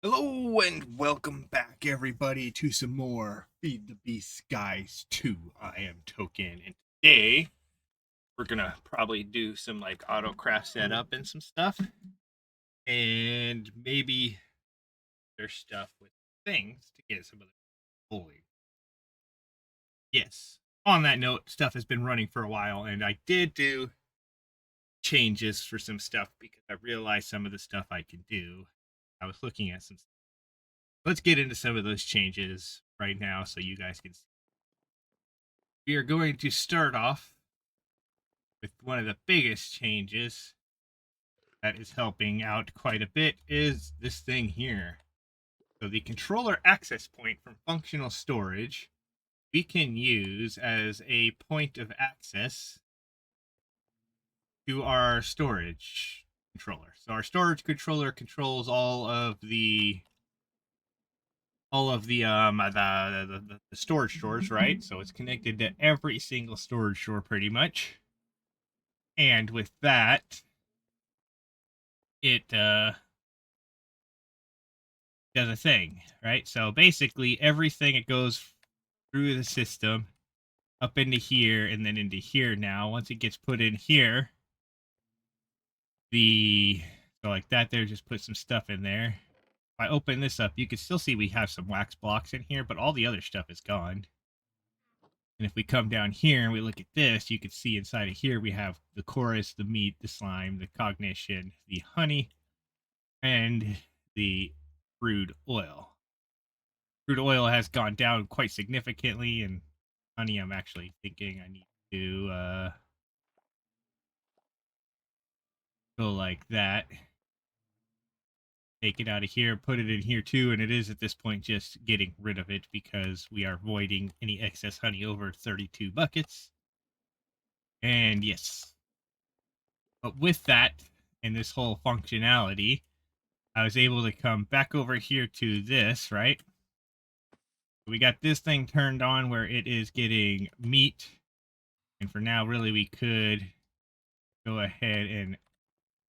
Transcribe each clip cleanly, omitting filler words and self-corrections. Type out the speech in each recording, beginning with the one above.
Hello and welcome back, everybody, to some more FTB Skies 2. I am Towkn, and today we're gonna probably do some like autocraft setup and some stuff, and maybe there's stuff with things to get some of the fully. Yes. On that note, stuff has been running for a while, and I did do changes for some stuff because I realized some of the stuff I can do. I was looking at some. Let's get into some of those changes right now so you guys can see. We are going to start off with one of the biggest changes that is helping out quite a bit is this thing here. So the controller access point from functional storage we can use as a point of access to our storage controller. So our storage controller controls all of the storage stores, right? So it's connected to every single storage store pretty much. And with that, it does a thing, right? So basically, everything it goes through the system up into here and then into here now. Once it gets put in here, so like that there, just put some stuff in there. If I open this up, you can still see we have some wax blocks in here, but all the other stuff is gone. And if we come down here and we look at this, you can see inside of here we have the chorus, the meat, the slime, the cognition, the honey, and the crude oil. Crude oil has gone down quite significantly, and honey, I'm actually thinking I need to go like that. Take it out of here, put it in here too, and it is at this point just getting rid of it because we are voiding any excess honey over 32 buckets. And yes, but with that and this whole functionality, I was able to come back over here to this, right? We got this thing turned on where it is getting meat. And for now, really, we could go ahead and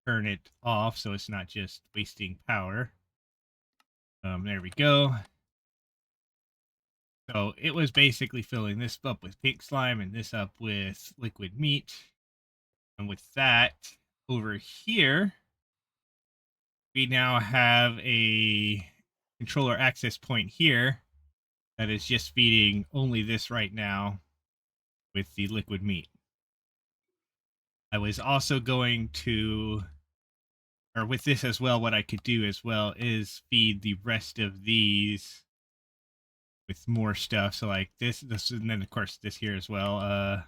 turn it off so it's not just wasting power. There we go. So it was basically filling this up with pink slime and this up with liquid meat. And with that, over here, we now have a controller access point here that is just feeding only this right now with the liquid meat. I was also going to, or with this as well, what I could do as well is feed the rest of these with more stuff. So like this, and then of course this here as well.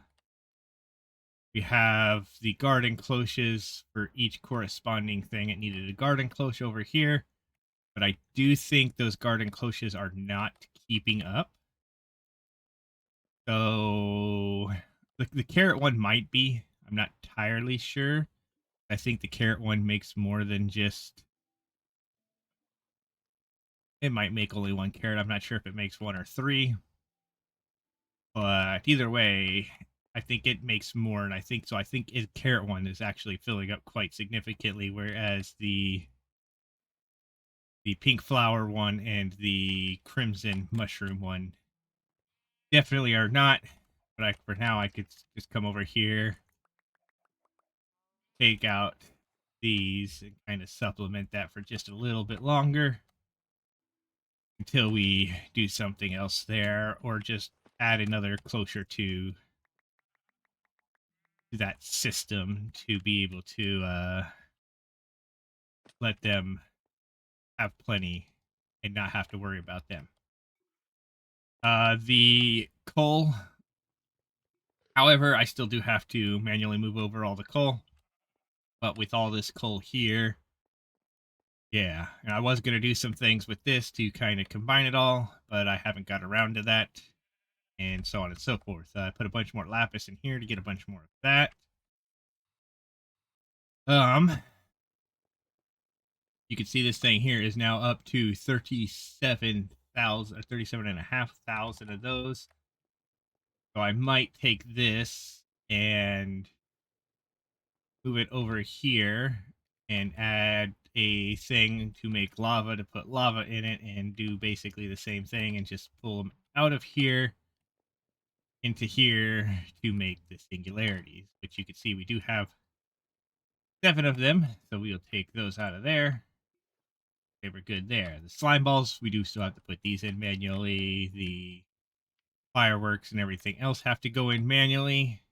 We have the garden cloches for each corresponding thing. It needed a garden cloche over here, but I do think those garden cloches are not keeping up. So the carrot one might be. I'm not entirely sure. I think the carrot one makes more than just. It might make only one carrot. I'm not sure if it makes one or three. But either way, I think it makes more, and I think so. I think the carrot one is actually filling up quite significantly, whereas the pink flower one and the crimson mushroom one definitely are not. But for now, I could just come over here, take out these, and kind of supplement that for just a little bit longer until we do something else there, or just add another closer to that system to be able to let them have plenty and not have to worry about them. The coal, however, I still do have to manually move over all the coal. But with all this coal here, yeah, and I was going to do some things with this to kind of combine it all, but I haven't got around to that, and so on and so forth. I put a bunch more lapis in here to get a bunch more of that. You can see this thing here is now up to 37,000 or 37,500 of those. So I might take this and move it over here and add a thing to make lava to put lava in it and do basically the same thing and just pull them out of here into here to make the singularities, which you can see we do have 7 of them, so we'll take those out of there. They were good there. The slime balls, we do still have to put these in manually. The fireworks and everything else have to go in manually,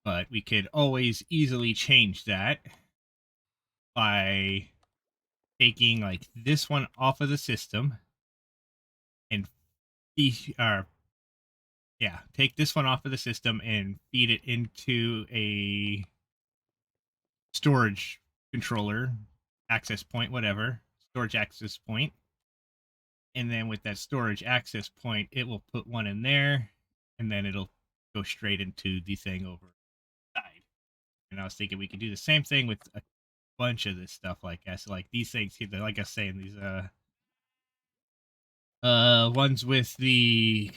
but we could always easily change that by taking like this one off of the system and take this one off of the system and feed it into a storage controller, access point, whatever, storage access point. And then with that storage access point, it will put one in there, and then it'll go straight into the thing over the side. And I was thinking we could do the same thing with a bunch of this stuff like that. So like these things here, like I was saying, these ones with the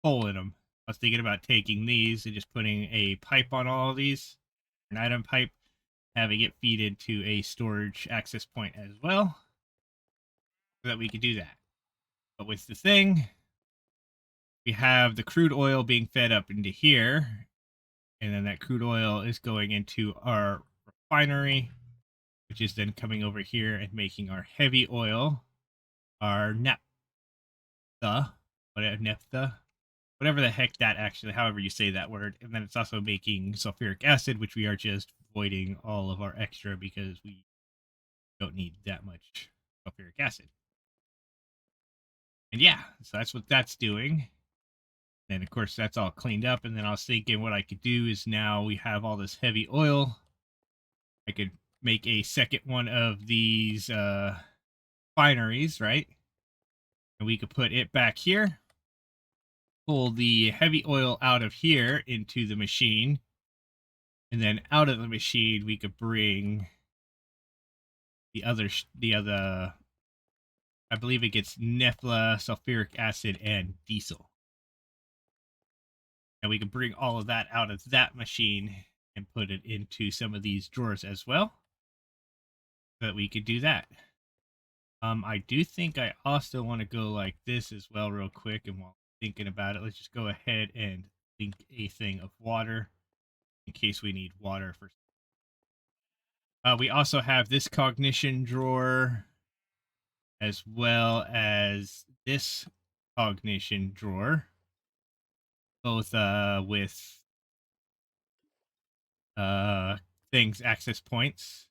hole in them. I was thinking about taking these and just putting a pipe on all of these, an item pipe, having it feed into a storage access point as well, so that we could do that. But with the thing, we have the crude oil being fed up into here, and then that crude oil is going into our refinery, which is then coming over here and making our heavy oil, our naphtha, whatever the heck that actually, however you say that word. And then it's also making sulfuric acid, which we are just voiding all of our extra because we don't need that much sulfuric acid. And yeah, so that's what that's doing. And of course, that's all cleaned up. And then I was thinking what I could do is now we have all this heavy oil. I could make a second one of these refineries, right? And we could put it back here, pull the heavy oil out of here into the machine, and then out of the machine we could bring the other I believe it gets naphtha, sulfuric acid, and diesel. And we can bring all of that out of that machine and put it into some of these drawers as well, so that we could do that. I do think I also want to go like this as well real quick, and while thinking about it, let's just go ahead and link a thing of water in case we need water for. We also have this cognition drawer as well as this cognition drawer, both with things, access points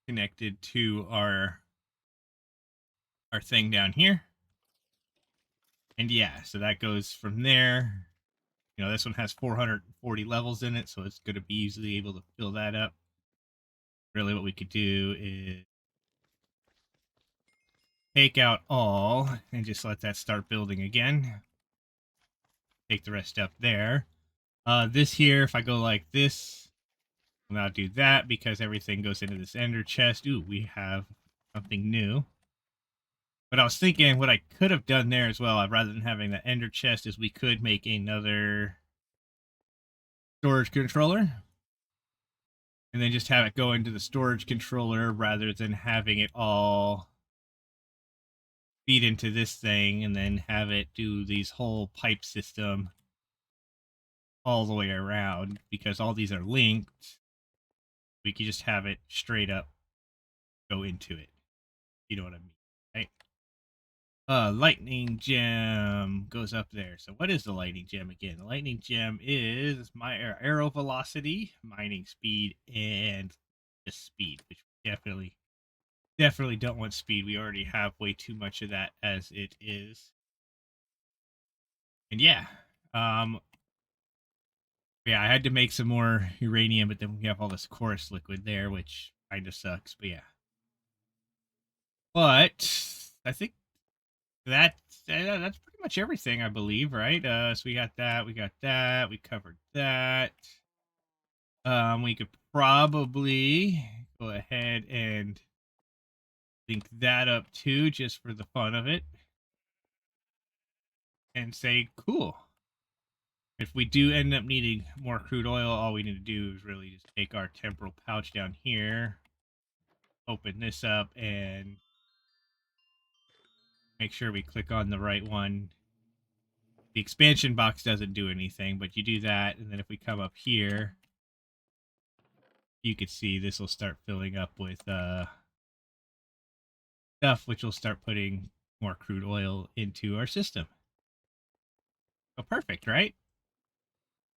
connected to our thing down here. And yeah, so that goes from there. You know, this one has 440 levels in it, so it's going to be easily able to fill that up. Really what we could do is take out all and just let that start building again. Take the rest up there. This here, if I go like this, I'll now do that because everything goes into this ender chest. Ooh, we have something new. But I was thinking what I could have done there as well, rather than having the ender chest, is we could make another storage controller. And then just have it go into the storage controller rather than having it all feed into this thing and then have it do these whole pipe system all the way around, because all these are linked. We could just have it straight up go into it. You know what I mean, right? Lightning gem goes up there. So what is the lightning gem again? The lightning gem is my arrow velocity, mining speed, and just speed, which definitely don't want speed. We already have way too much of that as it is. And yeah, yeah, I had to make some more uranium, but then we have all this coarse liquid there, which kind of sucks. But yeah, but I think that's pretty much everything, I believe, right? So we got that, we covered that. We could probably go ahead and link that up too, just for the fun of it, and say cool. If we do end up needing more crude oil, all we need to do is really just take our temporal pouch down here, open this up and make sure we click on the right one. The expansion box doesn't do anything, but you do that, and then if we come up here, you can see this will start filling up with stuff, which will start putting more crude oil into our system. Oh, perfect, right?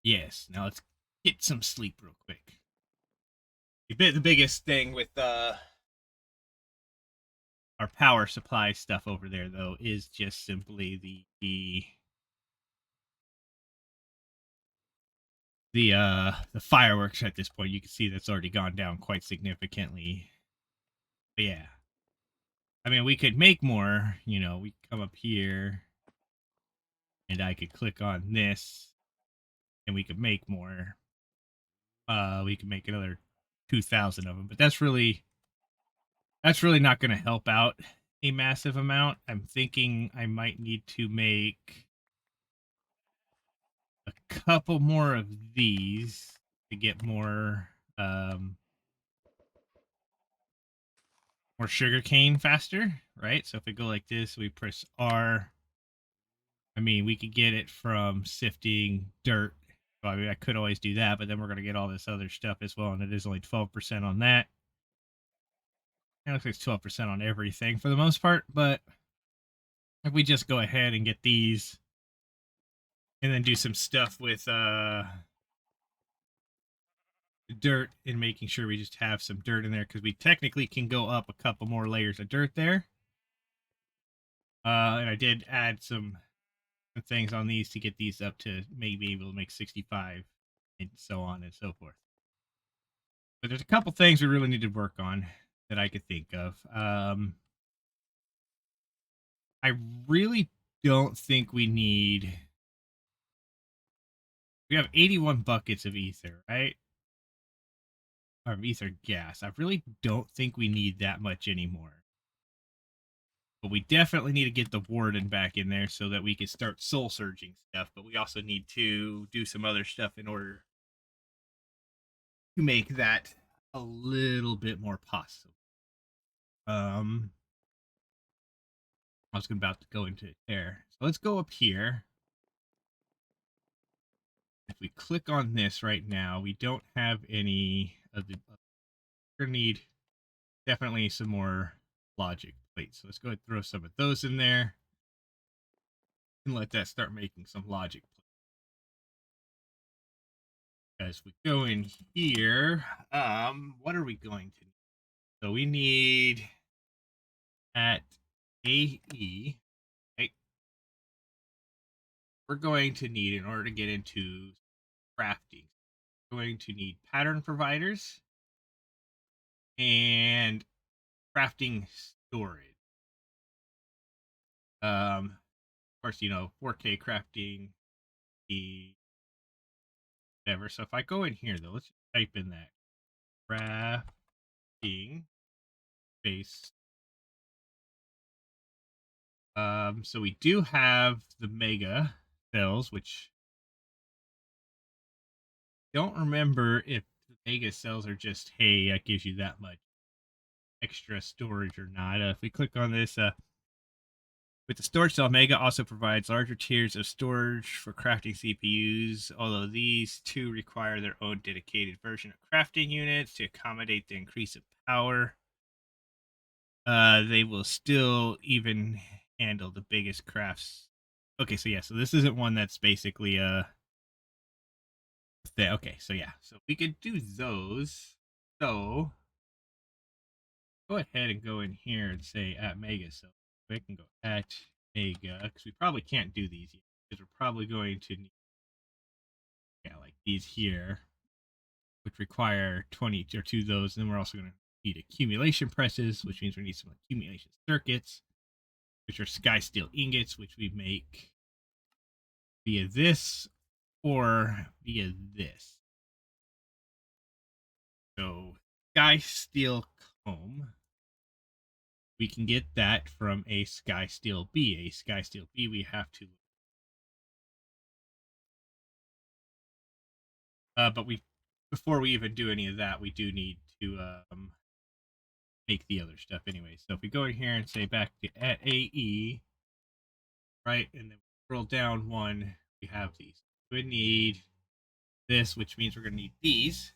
Yes. Now let's get some sleep real quick. The biggest thing with our power supply stuff over there, though, is just simply the fireworks at this point. You can see that's already gone down quite significantly. But yeah. I mean, we could make more, you know, we come up here and I could click on this and we could make more. We could make another 2,000 of them, but that's really not going to help out a massive amount. I'm thinking I might need to make a couple more of these to get more sugar cane faster, right? So if we go like this, we press R. I mean, we could get it from sifting dirt. Well, I mean, I could always do that, but then we're going to get all this other stuff as well, and it is only 12% on that. It looks like it's 12% on everything for the most part, but if we just go ahead and get these and then do some stuff with dirt and making sure we just have some dirt in there, because we technically can go up a couple more layers of dirt there. And I did add some things on these to get these up to maybe able to make 65 and so on and so forth. But there's a couple things we really need to work on that I could think of. I really don't think we need. We have 81 buckets of ether, right? Or ether gas. I really don't think we need that much anymore. But we definitely need to get the warden back in there so that we can start soul surging stuff. But we also need to do some other stuff in order to make that a little bit more possible. I was about to go into it there. So let's go up here. If we click on this right now, we don't have any of the. We're gonna need definitely some more logic plates. So let's go ahead and throw some of those in there and let that start making some logic plates. As we go in here, what are we going to need? So we need at AE, right? We're going to need, in order to get into crafting, we're going to need pattern providers and crafting storage. Of course, you know, 4K crafting, the whatever. So if I go in here, though, let's type in that crafting base. So we do have the mega cells, which don't remember if the mega cells are just, hey, that gives you that much extra storage or not. If we click on this, with the storage cell, Mega also provides larger tiers of storage for crafting CPUs, although these two require their own dedicated version of crafting units to accommodate the increase of power. They will still even handle the biggest crafts. Okay, so yeah, so this isn't one that's basically okay, so yeah, so we could do those. So go ahead and go in here and say at Mega. So we can go at Mega, because we probably can't do these yet, because we're probably going to need, yeah, like these here, which require 20 or two of those. And then we're also going to need accumulation presses, which means we need some accumulation circuits, which are sky steel ingots, which we make via this or via this. So sky steel comb, we can get that from a sky steel B. A sky steel B, we have to. But we, before we even do any of that, we do need to make the other stuff anyway. So if we go in here and say back to at AE, right, and then scroll down one, we have these. We need this, which means we're going to need these.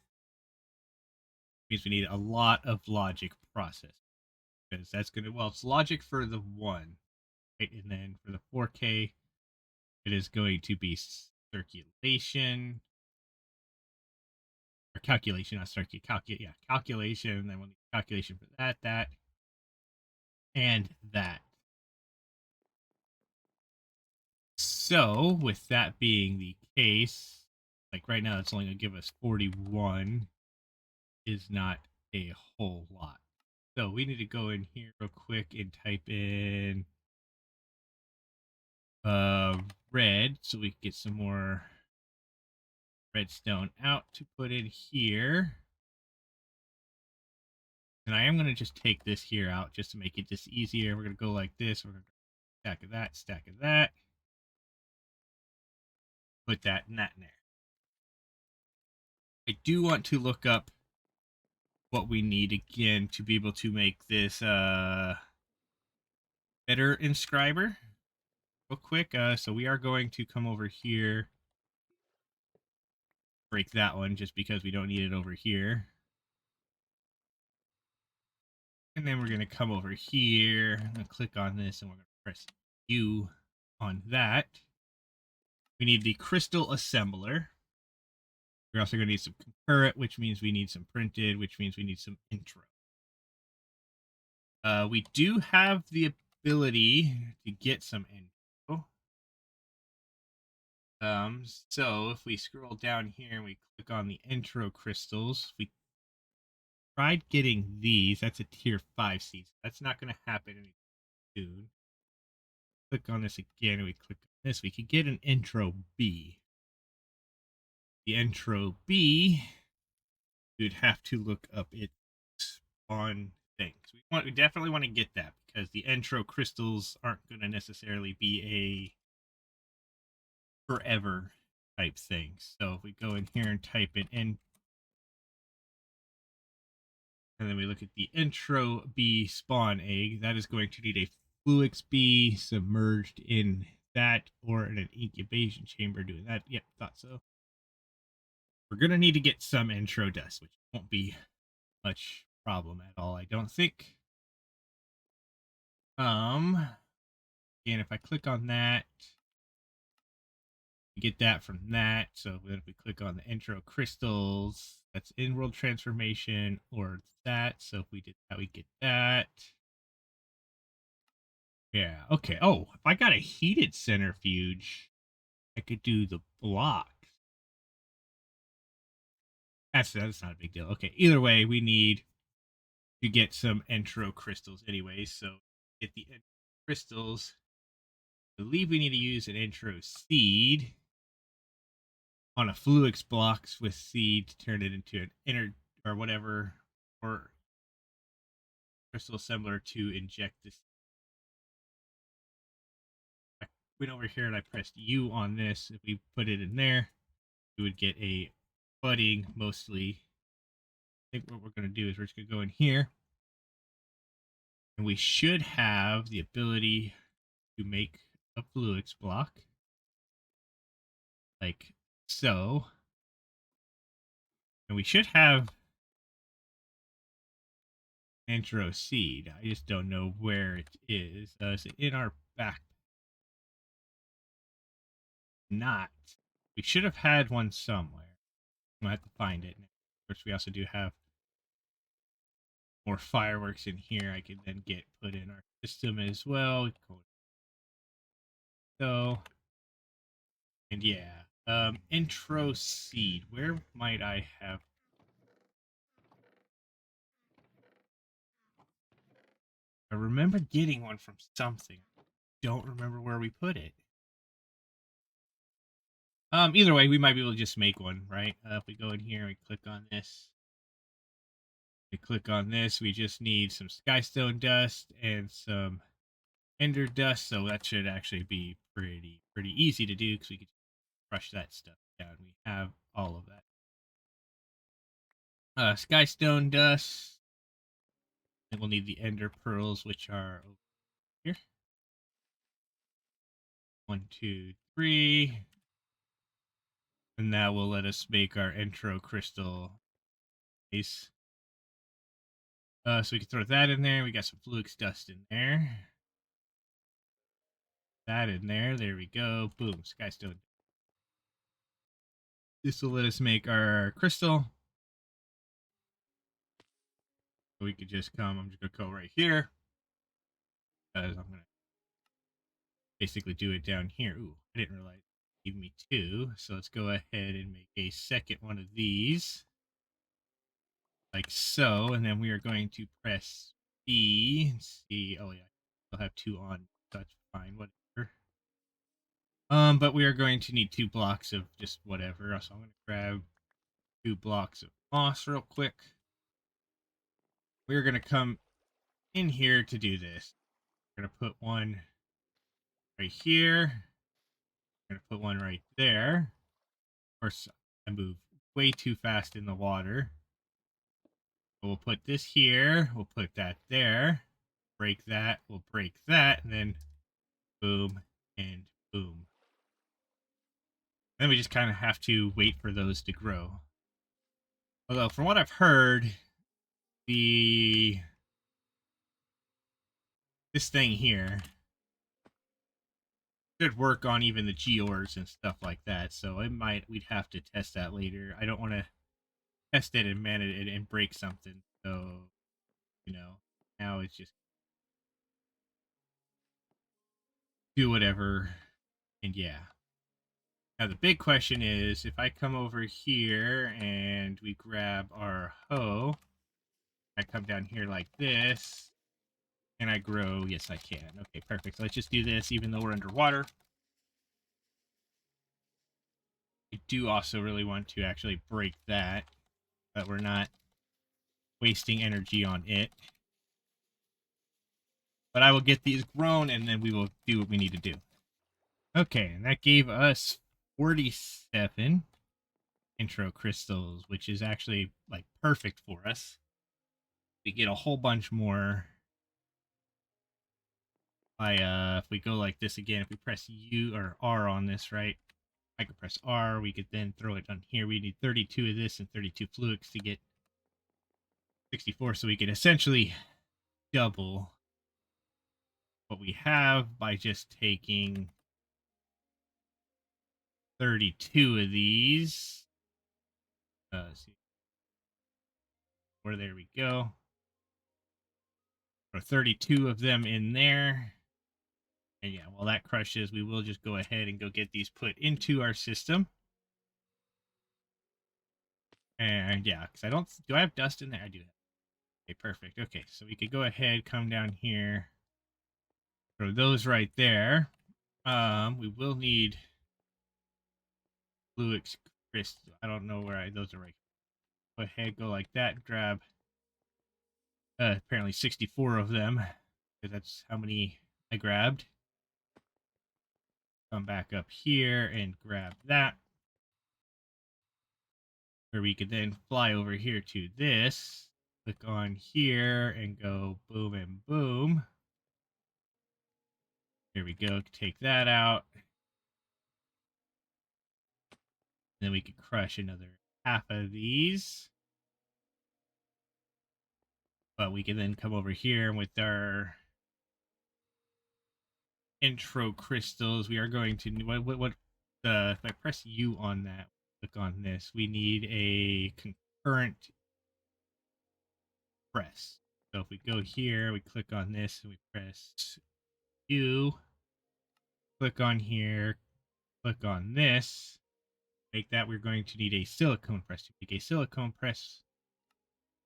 Means we need a lot of logic process because that's going to, well, it's logic for the one, right? And then for the 4K, it is going to be circulation or calculation, not circulation, calculation. And then we'll need calculation for that, and that. So, with that being the case, like right now, it's only going to give us 41, is not a whole lot. So, we need to go in here real quick and type in red so we can get some more redstone out to put in here. And I am going to just take this here out just to make it just easier. We're going to go like this. We're going to stack of that. Put that and that in there. I do want to look up what we need again to be able to make this better inscriber real quick. So we are going to come over here, break that one just because we don't need it over here. And then we're going to come over here. I'm going to click on this and we're going to press U on that. We need the crystal assembler. We're also going to need some concurrent, which means we need some printed, which means we need some intro. We do have the ability to get some intro. So if we scroll down here and we click on the intro crystals, we tried getting these. That's a tier 5 seed. That's not going to happen anytime soon. Click on this again and we click on this. We could get an intro B. The intro B, you'd have to look up its spawn things. We definitely want to get that because the intro crystals aren't going to necessarily be a forever type thing. So if we go in here and type it in, and then we look at the intro B spawn egg, that is going to need a Fluix B submerged in that or in an incubation chamber doing that. Yep, thought so. We're going to need to get some intro dust, which won't be much problem at all, I don't think. Again, if I click on that, we get that from that. So then if we click on the intro crystals, that's in world transformation or that. So if we did that, we get that. Yeah, okay. Oh, if I got a heated centrifuge, I could do the block. That's not a big deal. Okay, either way, we need to get some intro crystals anyway. So get the crystals. I believe we need to use an intro seed on a Fluix blocks with seed to turn it into an inner or whatever or crystal assembler to inject this. I went over here and I pressed U on this. If we put it in there, we would get a budding mostly. I think what we're going to do is we're just going to go in here and we should have the ability to make a Fluix block like so. And we should have intro seed. I just don't know where it is. Is it in our back? Not. We should have had one somewhere. We'll have to find it. Of course, we also do have more fireworks in here. I can then get put in our system as well. So, and yeah, intro seed. Where might I have? I remember getting one from something. Don't remember where we put it. Either way, we might be able to just make one, right? If we go in here and we click on this, we just need some skystone dust and some ender dust, so that should actually be pretty easy to do because we can crush that stuff down. We have all of that. Skystone dust. And we'll need the ender pearls, which are over here. 1, 2, 3. And that will let us make our intro crystal base. So we can throw that in there. We got some flux dust in there. That in there. There we go. Boom. Skystone. This will let us make our crystal. So we could just come. I'm just going to go right here. Because I'm going to basically do it down here. Ooh, I didn't realize it gave me 2. So let's go ahead and make a second one of these. Like so. And then we are going to press B and see. Oh, yeah. I'll have 2 on. That's fine. Whatever. But we are going to need 2 blocks of just whatever. So I'm going to grab 2 blocks of moss real quick. We're going to come in here to do this. We're going to put one right here. We're going to put one right there. Of course, I move way too fast in the water. But we'll put this here. We'll put that there. Break that. We'll break that. And then boom and boom. Then we just kind of have to wait for those to grow. Although, from what I've heard, this thing here should work on even the Geors and stuff like that. So we'd have to test that later. I don't want to test it and man it and break something. So, now it's just do whatever. And yeah. Now the big question is, if I come over here and we grab our hoe, I come down here like this, and I grow. Yes, I can. Okay, perfect. So let's just do this, even though we're underwater. I do also really want to actually break that, but we're not wasting energy on it. But I will get these grown, and then we will do what we need to do. Okay, and that gave us 47 intro crystals, which is actually like perfect for us. We get a whole bunch more by if we go like this again. If we press U or R on this, right? I could press R. We could then throw it on here. We need 32 of this and 32 flux to get 64, so we could essentially double what we have by just taking 32 of these. Let's see. Where there we go. Or 32 of them in there. And yeah, while that crushes, we will just go ahead and go get these put into our system. And yeah, because do I have dust in there? I do have. Okay, perfect. Okay, so we could go ahead, come down here, throw those right there. We will need Fluix crystal. I don't know where those are right. Go ahead, go like that, grab apparently 64 of them, because that's how many I grabbed. Come back up here and grab that. Where we could then fly over here to this. Click on here and go boom and boom. Here we go. Take that out. Then we could crush another half of these. But we can then come over here with our intro crystals. We are going to if I press U on that, click on this, we need a concurrent press. So if we go here, we click on this and we press U, click on here, click on this, make that, we're going to need a silicone press. To make a silicone press,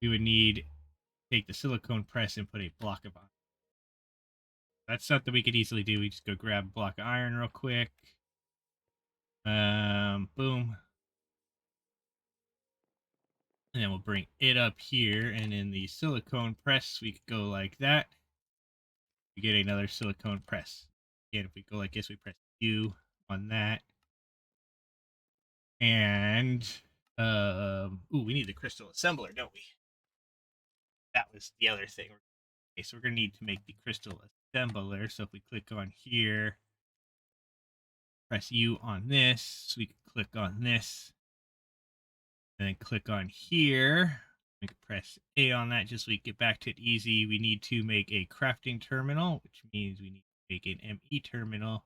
we would take the silicone press and put a block of iron. That's something we could easily do. We just go grab a block of iron real quick. Boom. And then we'll bring it up here, and in the silicone press, we could go like that. We get another silicone press. Again, if we go like this, we press U on that. And, we need the crystal assembler, don't we? That was the other thing. Okay, so we're going to need to make the crystal assembler. So if we click on here, press U on this, so we can click on this, and then click on here. We can press A on that just so we get back to it easy. We need to make a crafting terminal, which means we need to make an ME terminal.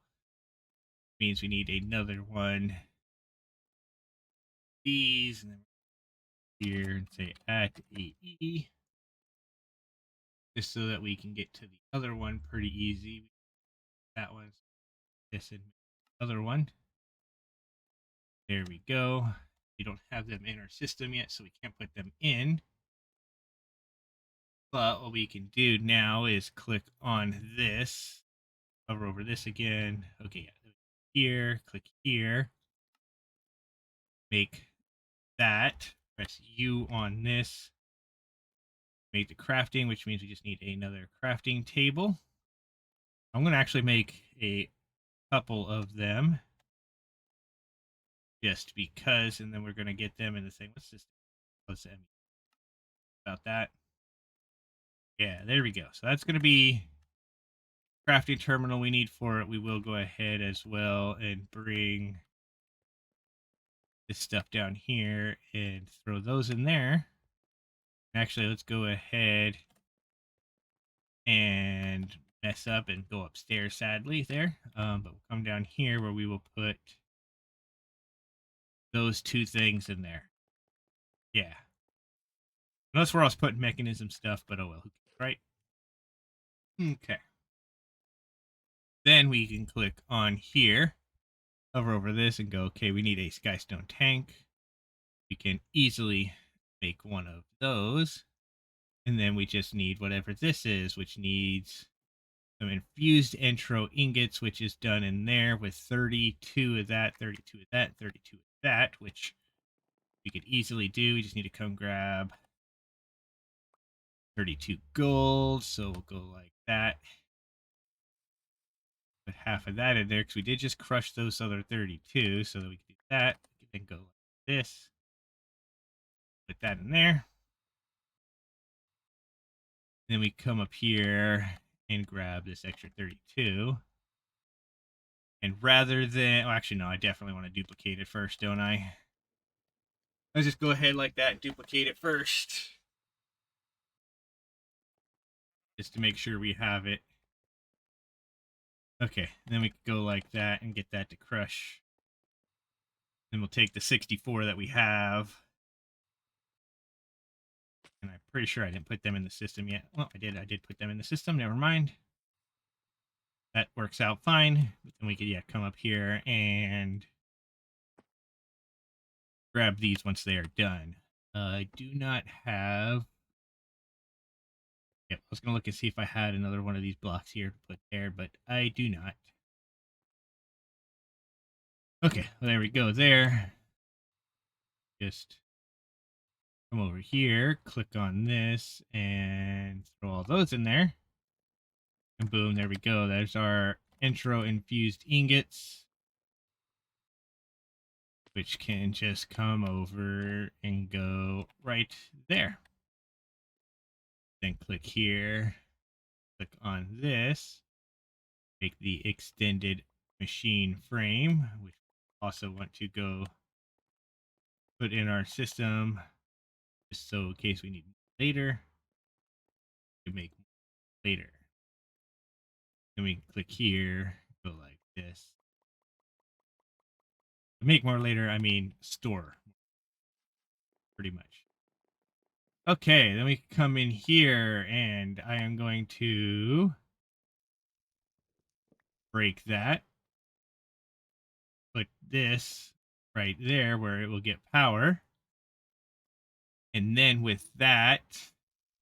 Means we need another one. These, and then here and say add AE, just so that we can get to the other one pretty easy. That one's this and the other one. There we go. We don't have them in our system yet, so we can't put them in. But what we can do now is click on this, hover over this again. Okay, yeah. Here, click here, make that, press U on this, make the crafting, which means we just need another crafting table. I'm going to actually make a couple of them just because, and then we're going to get them in the same. Let's about that. Yeah, there we go. So that's going to be crafting terminal we need for it. We will go ahead as well and bring this stuff down here and throw those in there. Actually, let's go ahead and mess up and go upstairs, sadly, there. But we'll come down here where we will put those two things in there. Yeah. That's where I was putting mechanism stuff, but oh well, right? Okay. Then we can click on here, hover over this, and go, okay, we need a Skystone tank. We can easily make one of those. And then we just need whatever this is, which needs some infused intro ingots, which is done in there with 32 of that, 32 of that, 32 of that, which we could easily do. We just need to come grab 32 gold. So we'll go like that. Put half of that in there because we did just crush those other 32. So that we can do that. We can then go like this. Put that in there. Then we come up here and grab this extra 32. And rather than, oh, actually, no, I definitely want to duplicate it first, don't I? Let's just go ahead like that and duplicate it first. Just to make sure we have it. Okay, then we can go like that and get that to crush. Then we'll take the 64 that we have. And I'm pretty sure I didn't put them in the system yet. Well, I did put them in the system. Never mind. That works out fine. But then we could, yeah, come up here and grab these once they are done. I do not have... Yep, I was going to look and see if I had another one of these blocks here to put there, but I do not. Okay, well, there we go there. Just come over here, click on this, and throw all those in there. And boom, there we go. There's our intro infused ingots, which can just come over and go right there. Then click here, click on this, make the extended machine frame, which we also want to go put in our system, just so in case we need later, we make later. Then we can click here, go like this. To make more later, I mean store, pretty much. Okay, then we come in here, and I am going to break that. Put this right there where it will get power. And then with that,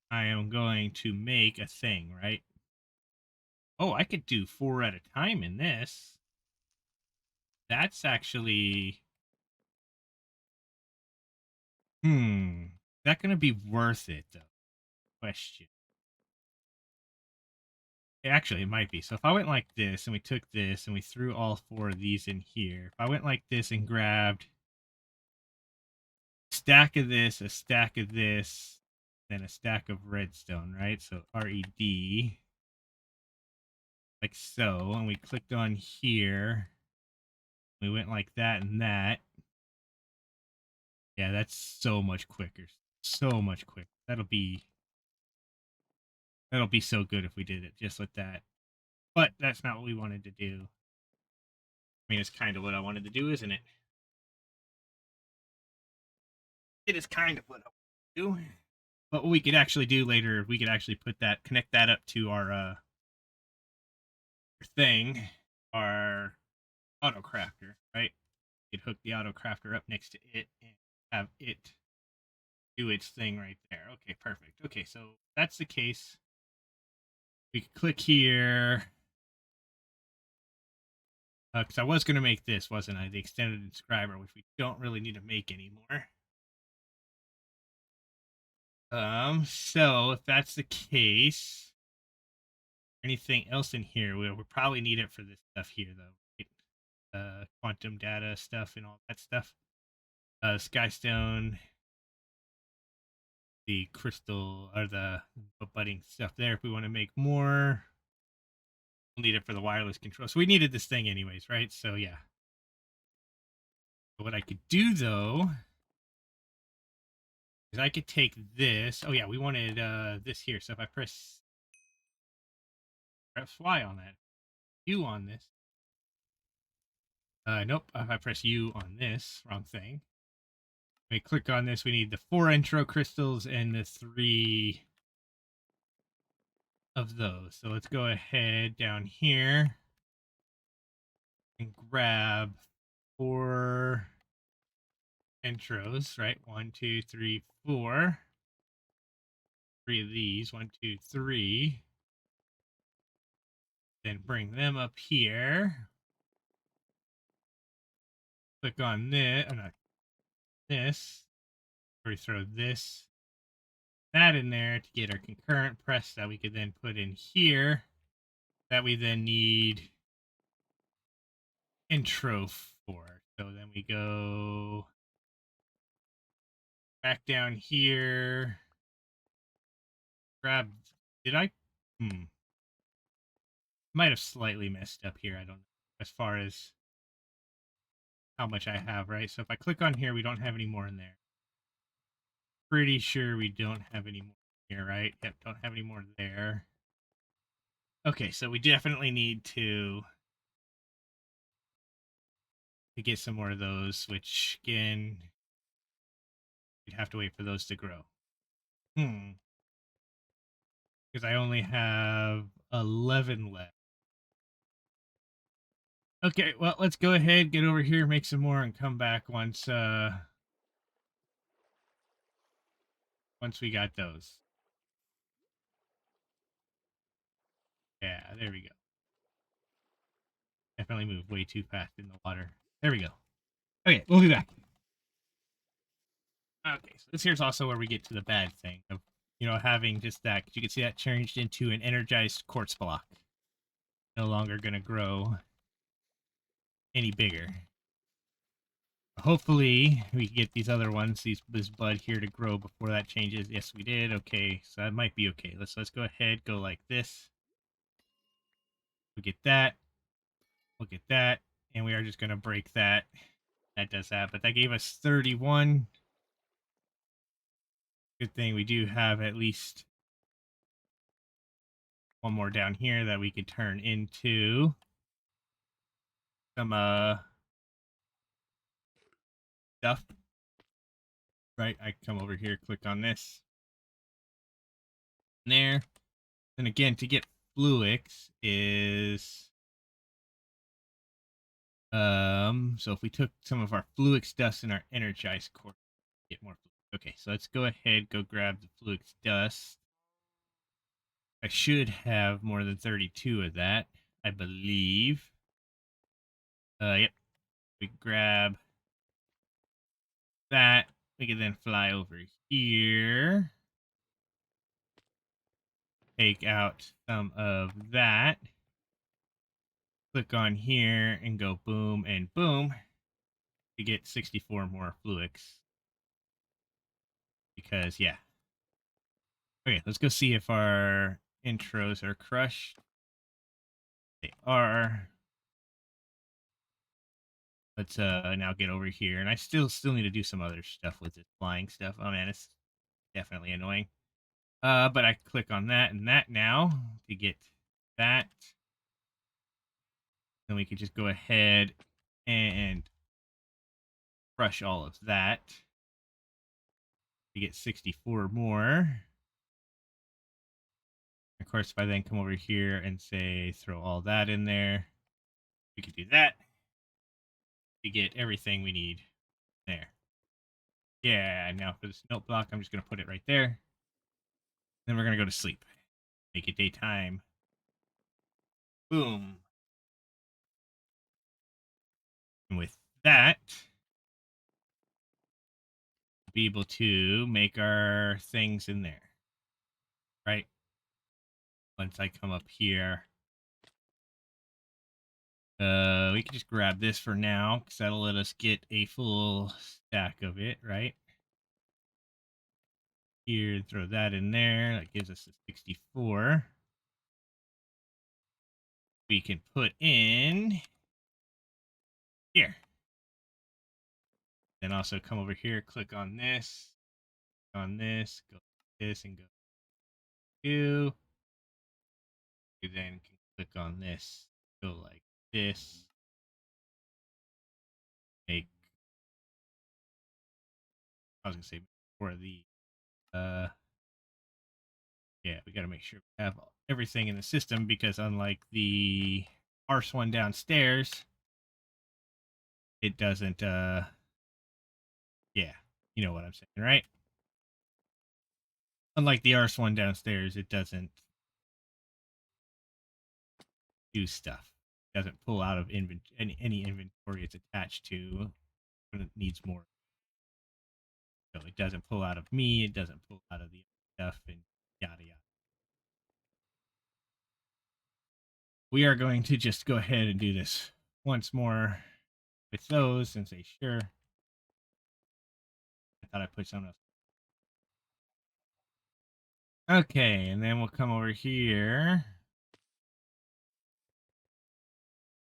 I am going to make a thing, right? Oh, I could do 4 at a time in this. That's actually... Is that going to be worth it, though? Question. Actually, it might be. So if I went like this, and we took this, and we threw all 4 of these in here. If I went like this and grabbed a stack of this, then a stack of redstone, right? So RED, like so. And we clicked on here. We went like that and that. Yeah, that's so much quicker. So much quicker. That'll be so good if we did it just with that. But that's not what we wanted to do. I mean, it's kind of what I wanted to do, isn't it? It is kind of what I want to do. But what we could actually do later, we could actually connect that up to our thing, our auto crafter, right? We could hook the auto crafter up next to it and have it do its thing right there. Okay, perfect. Okay, so that's the case. We could click here. Because I was going to make this, wasn't I? The extended inscriber, which we don't really need to make anymore. So if that's the case, anything else in here, we'll probably need it for this stuff here, though. Right? Quantum data stuff and all that stuff. Skystone, the crystal, or the budding stuff there. If we want to make more, we'll need it for the wireless control. So we needed this thing anyways, right? So yeah. But what I could do, though, is I could take this. Oh yeah, we wanted this here. So if I press Y on that, U on this. Nope. If I press U on this, wrong thing. We click on this. We need the 4 intro crystals and the 3 of those. So let's go ahead down here and grab 4 intros. Right, 1, 2, 3, 4. 3 of these. 1, 2, 3. Then bring them up here. Click on this. Oh, not this. We throw that in there to get our concurrent press that we could then put in here, that we then need intro for. So then we go back down here, grab, did I? Might have slightly messed up here. I don't know as far as how much I have, right? So if I click on here, we don't have any more in there. Pretty sure we don't have any more here, right? Yep, don't have any more there. Okay, so we definitely need to get some more of those, which again, we'd have to wait for those to grow. Because I only have 11 left. Okay, well, let's go ahead, get over here, make some more, and come back once we got those. Yeah, there we go. Definitely moved way too fast in the water. There we go. Okay, we'll be back. Okay, so this here's also where we get to the bad thing of, having just that. Because you can see that changed into an energized quartz block. No longer going to grow any bigger. Hopefully, we can get these other ones, this bud here, to grow before that changes. Yes, we did. Okay, so that might be okay. Let's go ahead, go like this. We'll get that. We'll get that. And we are just going to break that. That does that. But that gave us 31. Good thing we do have at least one more down here that we could turn into some stuff. Right, I come over here, click on this. There. And again, to get Fluix is so if we took some of our Fluix dust and our energized core, get more Fluix. Okay, so let's go ahead, go grab the Fluix dust. I should have more than 32 of that, I believe. Yep. We grab that. We can then fly over here. Take out some of that. Click on here and go boom and boom to get 64 more Fluix. Because, yeah. Okay, let's go see if our intros are crushed. They are. Let's now get over here, and I still need to do some other stuff with this flying stuff. Oh man, it's definitely annoying. But I click on that and that now to get that. Then we could just go ahead and crush all of that to get 64 more. Of course, if I then come over here and say throw all that in there, we could do that to get everything we need there. Yeah, now for this note block, I'm just going to put it right there. Then we're going to go to sleep. Make it daytime. Boom. And with that, we'll be able to make our things in there. Right? Once I come up here, we can just grab this for now, because that'll let us get a full stack of it, right? Here, throw that in there. That gives us a 64. We can put in here. Then also come over here, click on this, go this, and go to. You then can click on this, go like this, make, I was gonna say for the, yeah, we gotta make sure we have everything in the system, because unlike the arse one downstairs, it doesn't, yeah, you know what I'm saying, right? Unlike the arse one downstairs, it doesn't do stuff. It doesn't pull out of any inventory it's attached to when it needs more. So it doesn't pull out of me, it doesn't pull out of the stuff, and yada yada. We are going to just go ahead and do this once more with those and say sure. I thought I put something else. Okay, and then we'll come over here.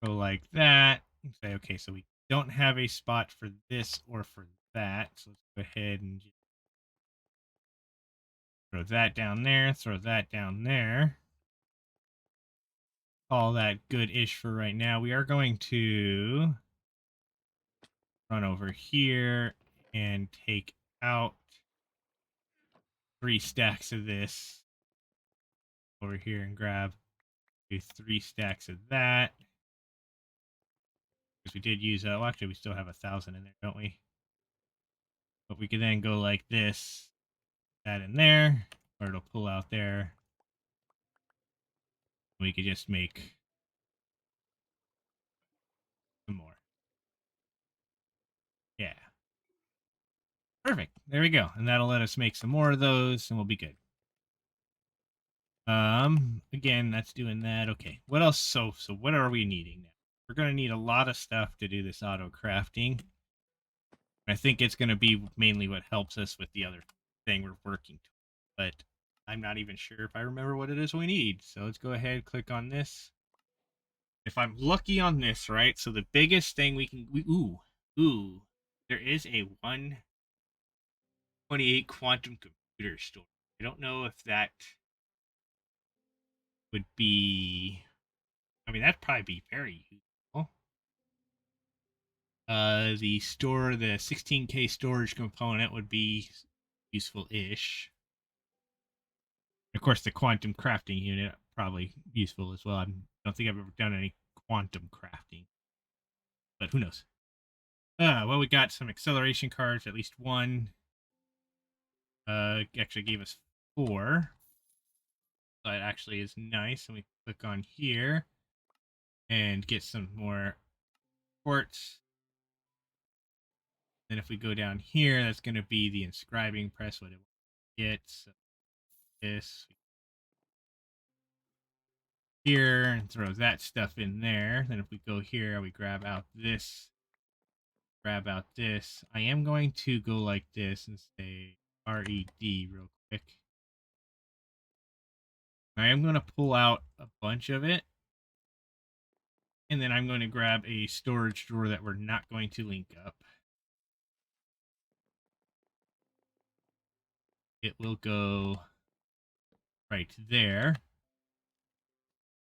Go like that. And say, okay, so we don't have a spot for this or for that. So let's go ahead and just throw that down there, throw that down there. All that good-ish for right now. We are going to run over here and take out 3 stacks of this over here and grab 3 stacks of that. Because we did use, well, actually, we still have 1,000 in there, don't we? But we can then go like this, that in there, or it'll pull out there. We could just make some more. Yeah. Perfect. There we go. And that'll let us make some more of those, and we'll be good. Again, that's doing that. Okay. What else? So what are we needing now? We're going to need a lot of stuff to do this auto crafting. I think it's going to be mainly what helps us with the other thing we're working to. But I'm not even sure if I remember what it is we need. So let's go ahead, click on this. If I'm lucky on this, right? So the biggest thing we can, ooh, there is a 128 quantum computer store. I don't know if that would be, I mean, that'd probably be very useful. The 16K storage component would be useful-ish. Of course, the quantum crafting unit probably useful as well. I don't think I've ever done any quantum crafting, but who knows? Well, we got some acceleration cards, at least one. Actually gave us 4. So that actually is nice. And we click on here and get some more quartz. Then if we go down here, that's going to be the inscribing press, what it gets. So this here and throw that stuff in there. Then if we go here, we grab out this, grab out this. I am going to go like this and say RED real quick. I am going to pull out a bunch of it. And then I'm going to grab a storage drawer that we're not going to link up. It will go right there.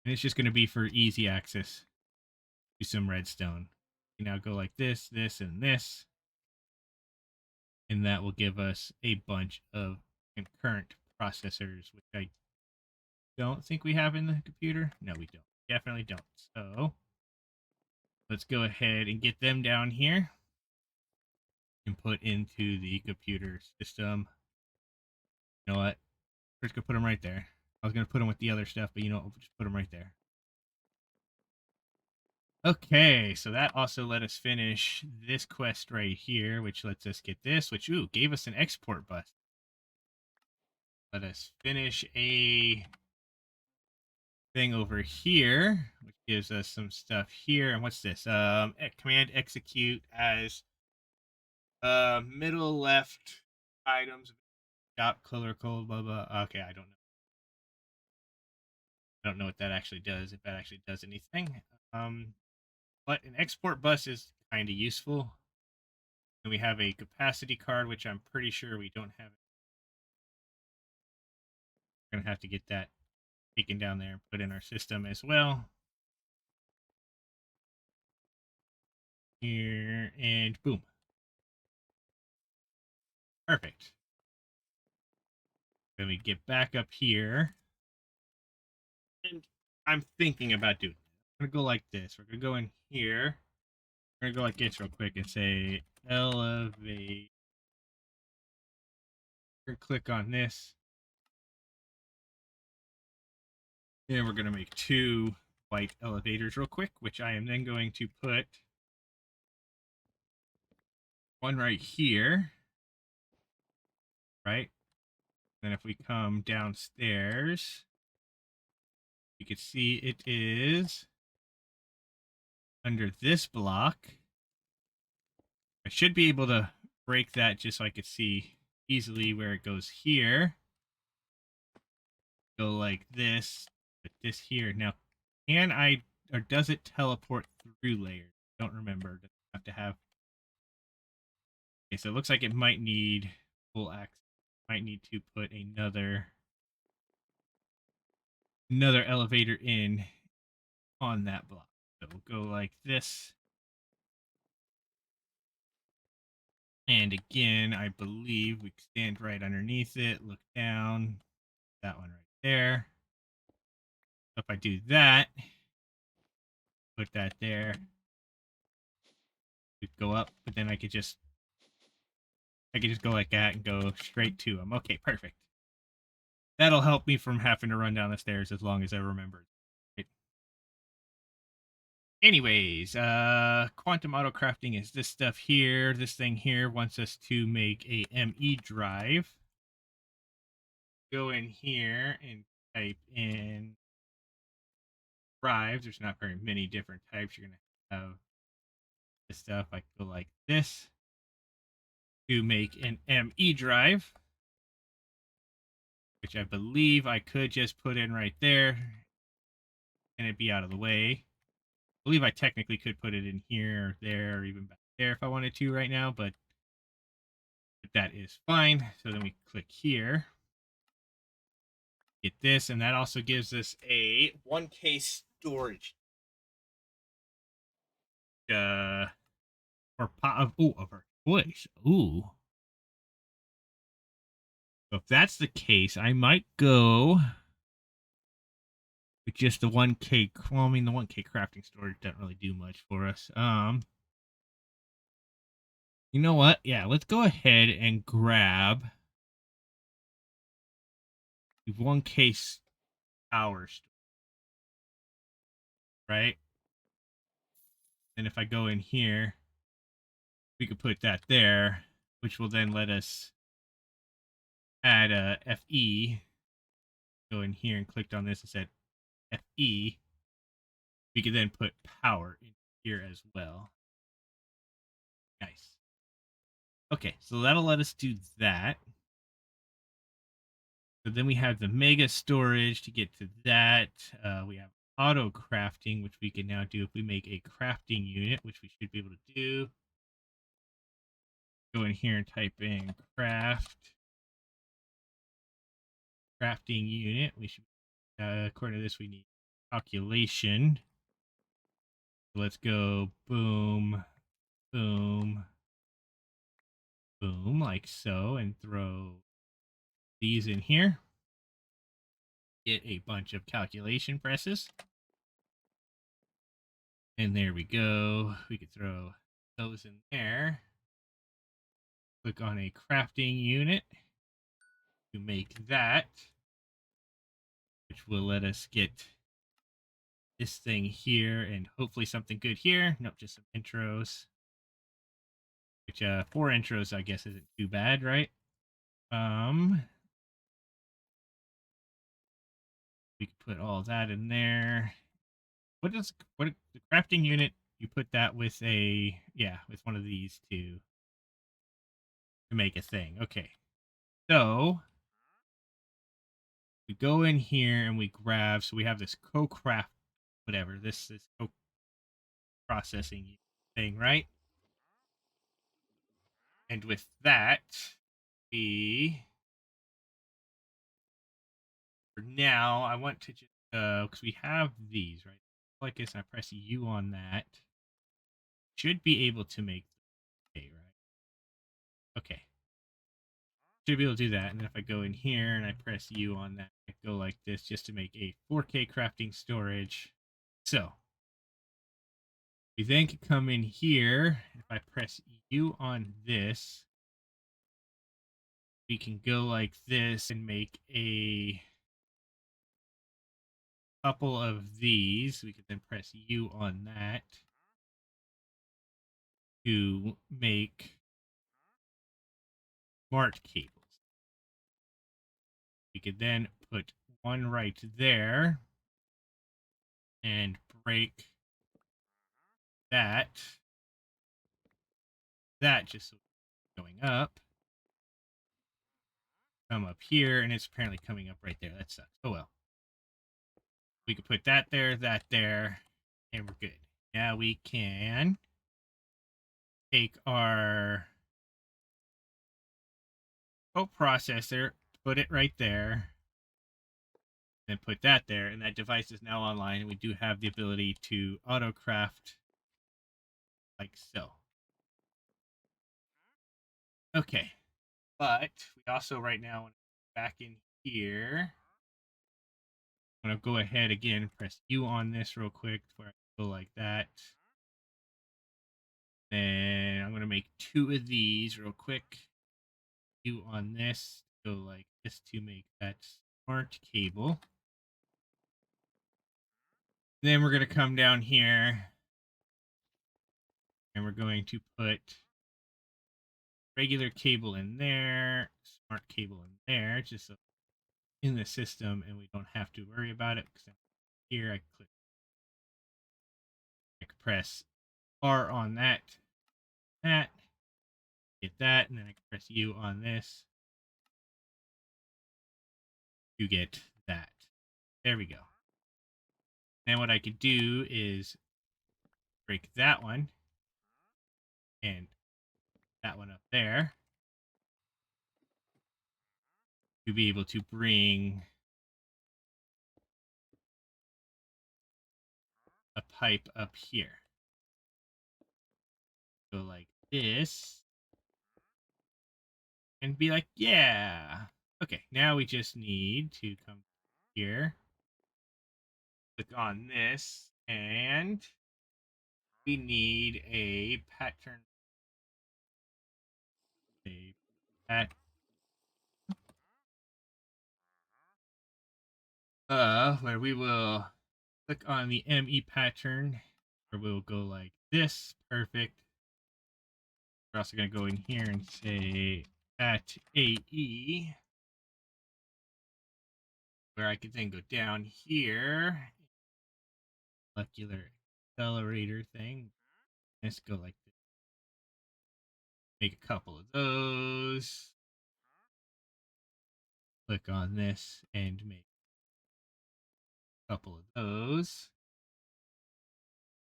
And it's just going to be for easy access to some redstone. You now go like this, this, and this. And that will give us a bunch of concurrent processors, which I don't think we have in the computer. No, we don't. Definitely don't. So let's go ahead and get them down here and put into the computer system. You know what? We're just going to put them right there. I was going to put them with the other stuff, but you know what? We'll just put them right there. Okay, so that also let us finish this quest right here, which lets us get this, which, ooh, gave us an export bus. Let us finish a thing over here, which gives us some stuff here. And what's this? Command execute as middle left items, dot color code, blah, blah. Okay, I don't know. I don't know what that actually does, if that actually does anything. But an export bus is kind of useful. And we have a capacity card, which I'm pretty sure we don't have. We're going to have to get that taken down there and put in our system as well. Here, and boom. Perfect. Then we get back up here. And I'm thinking about doing it. I'm going to go like this. We're going to go in here. We're going to go like this real quick and say elevate. We're going to click on this. And we're going to make 2 white elevators real quick, which I am then going to put one right here. Right? Then if we come downstairs, you can see it is under this block. I should be able to break that just so I could see easily where it goes here. Go like this, put this here. Now, can I, or does it teleport through layers? Don't remember. Does it have to have. Okay, so it looks like it might need full access. Might need to put another elevator in on that block. So we'll go like this. And again, I believe we stand right underneath it, look down, that one right there. So if I do that, put that there, we go up, but then I could just go like that and go straight to them. Okay, perfect. That'll help me from having to run down the stairs as long as I remember. Right. Anyways, quantum auto crafting is this stuff here. This thing here wants us to make a ME drive. Go in here and type in drives. There's not very many different types. You're gonna have this stuff. I go like this to make an ME drive, which I believe I could just put in right there and it'd be out of the way. I believe I technically could put it in here or there or even back there if I wanted to right now, but that is fine. So then we click here, get this, and that also gives us a 1K storage. Or of our choice. Ooh. So if that's the case, I might go with just the 1K. Well, I mean, the 1K crafting storage doesn't really do much for us. You know what? Yeah, let's go ahead and grab the 1K power store, right? And if I go in here, we could put that there, which will then let us add a FE. Go in here and clicked on this and said FE. We could then put power in here as well. Nice. Okay, so that'll let us do that. But then we have the mega storage to get to that. We have auto crafting, which we can now do if we make a crafting unit, which we should be able to do. Go in here and type in crafting unit. We should, according to this, we need calculation. So let's go boom, boom, boom, like so, and throw these in here. Get a bunch of calculation presses. And there we go. We could throw those in there. Click on a crafting unit to make that, which will let us get this thing here and hopefully something good here. Nope, just some intros. Which 4 intros, I guess, isn't too bad, right? We could put all that in there. What the crafting unit? You put that with with one of these to make a thing. Okay, so we go in here and we grab. So we have this co-craft, whatever this co-processing thing, right? And with that, we for now I want to just because we have these right. Like this, I press U on that. Should be able to make A, right? Okay. Should be able to do that. And then if I go in here and I press U on that, I go like this just to make a 4K crafting storage. So we then can come in here. If I press U on this, we can go like this and make a couple of these. We can then press U on that to make smart cables. We could then put one right there and break that just so it's going up. Come up here, and it's apparently coming up right there. That sucks. Oh well. We could put that there, and we're good. Now we can take our coprocessor, put it right there, then put that there, and that device is now online. And we do have the ability to auto craft like so. Okay, but we also right now want to back in here. I'm gonna go ahead again, press U on this real quick before I go like that. Then I'm gonna make 2 of these real quick. U on this, go like this to make that smart cable. Then we're gonna come down here and we're going to put regular cable in there, smart cable in there, just so in the system and we don't have to worry about it. Because here I can press R on that, get that, and then I can press U on this to get that. There we go. Then what I could do is break that one and that one up there to be able to bring a pipe up here. Go like this and be like, yeah. Okay, now we just need to come here, click on this, and we need a pattern. A pat where we will click on the ME pattern, where we'll go like this. Perfect. We're also going to go in here and say at AE, where I could then go down here, molecular accelerator thing. Let's go like this. Make a couple of those. click on this and make a couple of those.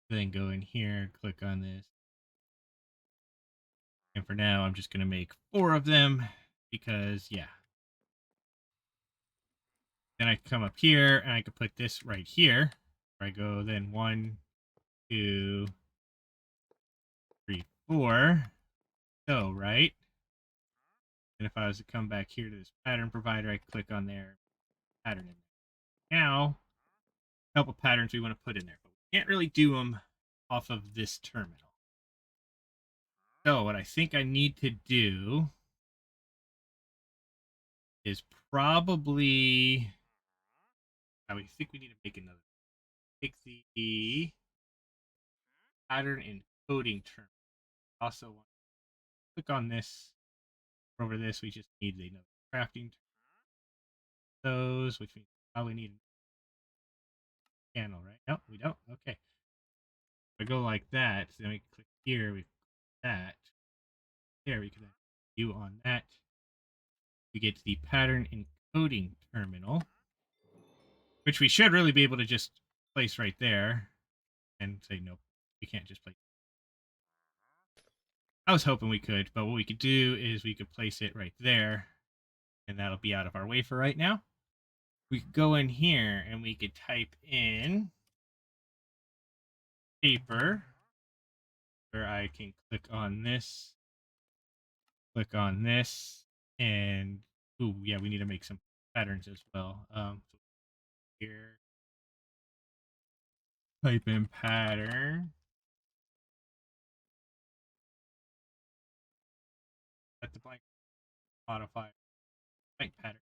Then go in here, click on this. And for now, I'm just going to make 4 of them because, yeah. Then I come up here and I can put this right here. Where I go then 1, 2, 3, 4. So, right? And if I was to come back here to this pattern provider, I click on there, pattern in there. Now, a couple patterns we want to put in there, but we can't really do them off of this terminal. So what I think I need to do is probably, I think we need to make another. Take the pattern encoding term. Also, want to click on this. Over this, we just need another crafting. Those, which means we probably need a channel, right? No, we don't. Okay. If I go like that, so then we click here, we click that. There, we can view on that. We get to the pattern encoding terminal, which we should really be able to just place right there and say, nope, we can't just place. I was hoping we could, but what we could do is we could place it right there, and that'll be out of our way for right now. We could go in here and we could type in paper, where I can click on this, and ooh, yeah, we need to make some patterns as well. So here, type in pattern. Set the blank modify blank pattern.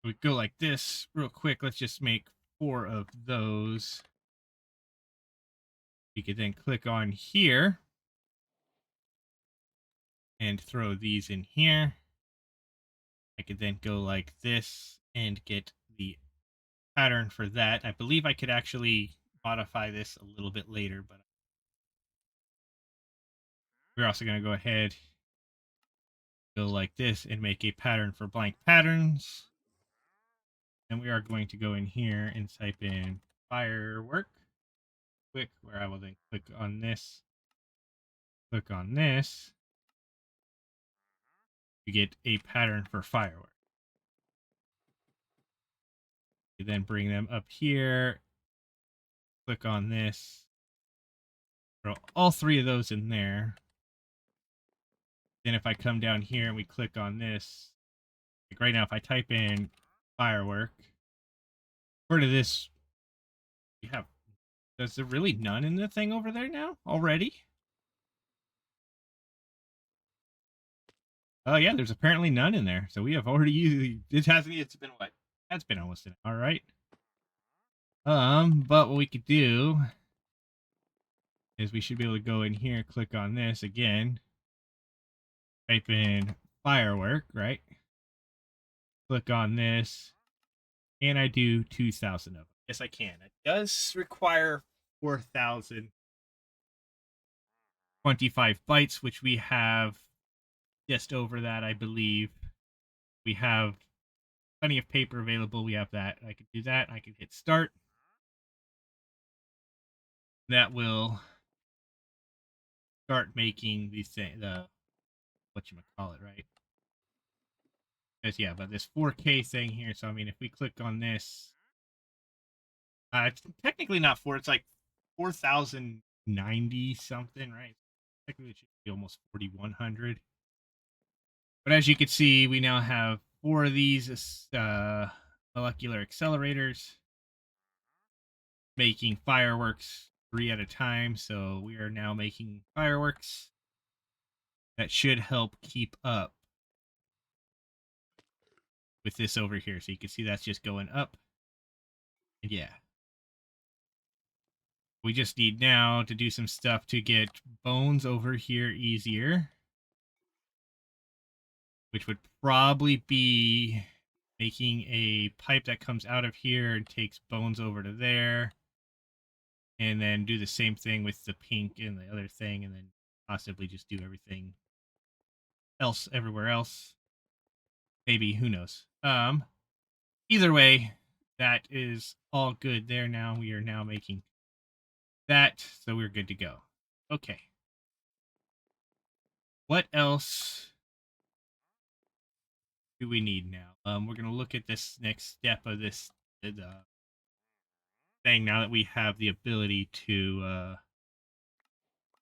We go like this real quick. Let's just make 4 of those. We could then click on here and throw these in here. I could then go like this and get the pattern for that. I believe I could actually modify this a little bit later, but we're also going to go ahead, go like this and make a pattern for blank patterns. And we are going to go in here and type in firework. Quick, where I will then click on this, click on this. You get a pattern for firework. You then bring them up here, click on this, throw all 3 of those in there. Then if I come down here and we click on this, like right now, if I type in firework, where to this, you have, is there really none in the thing over there now already? Oh yeah, there's apparently none in there. So we have already used it. Hasn't, it's been what? That's been almost an hour, right? But what we could do is we should be able to go in here, click on this again, type in firework, right? Click on this. Can I do 2,000 of them? Yes, I can. It does require 4,025 bytes, which we have just over that, I believe. We have plenty of paper available. We have that. I can do that. I can hit start. That will start making the thing, the whatchamacallit, right? Because yeah, but this 4K thing here. So I mean, if we click on this, it's technically not 4. It's like 4,090 something, right? Technically, it should be almost 4,100. But as you can see, we now have 4 of these molecular accelerators making fireworks 3 at a time. So we are now making fireworks that should help keep up with this over here. So you can see that's just going up. And yeah. We just need now to do some stuff to get bones over here easier, which would probably be making a pipe that comes out of here and takes bones over to there. And then do the same thing with the pink and the other thing, and then possibly just do everything else everywhere else. Maybe, who knows? Either way, that is all good there now. We are now making that, so we're good to go. Okay. What else do we need now? We're gonna look at this next step of this thing now that we have the ability to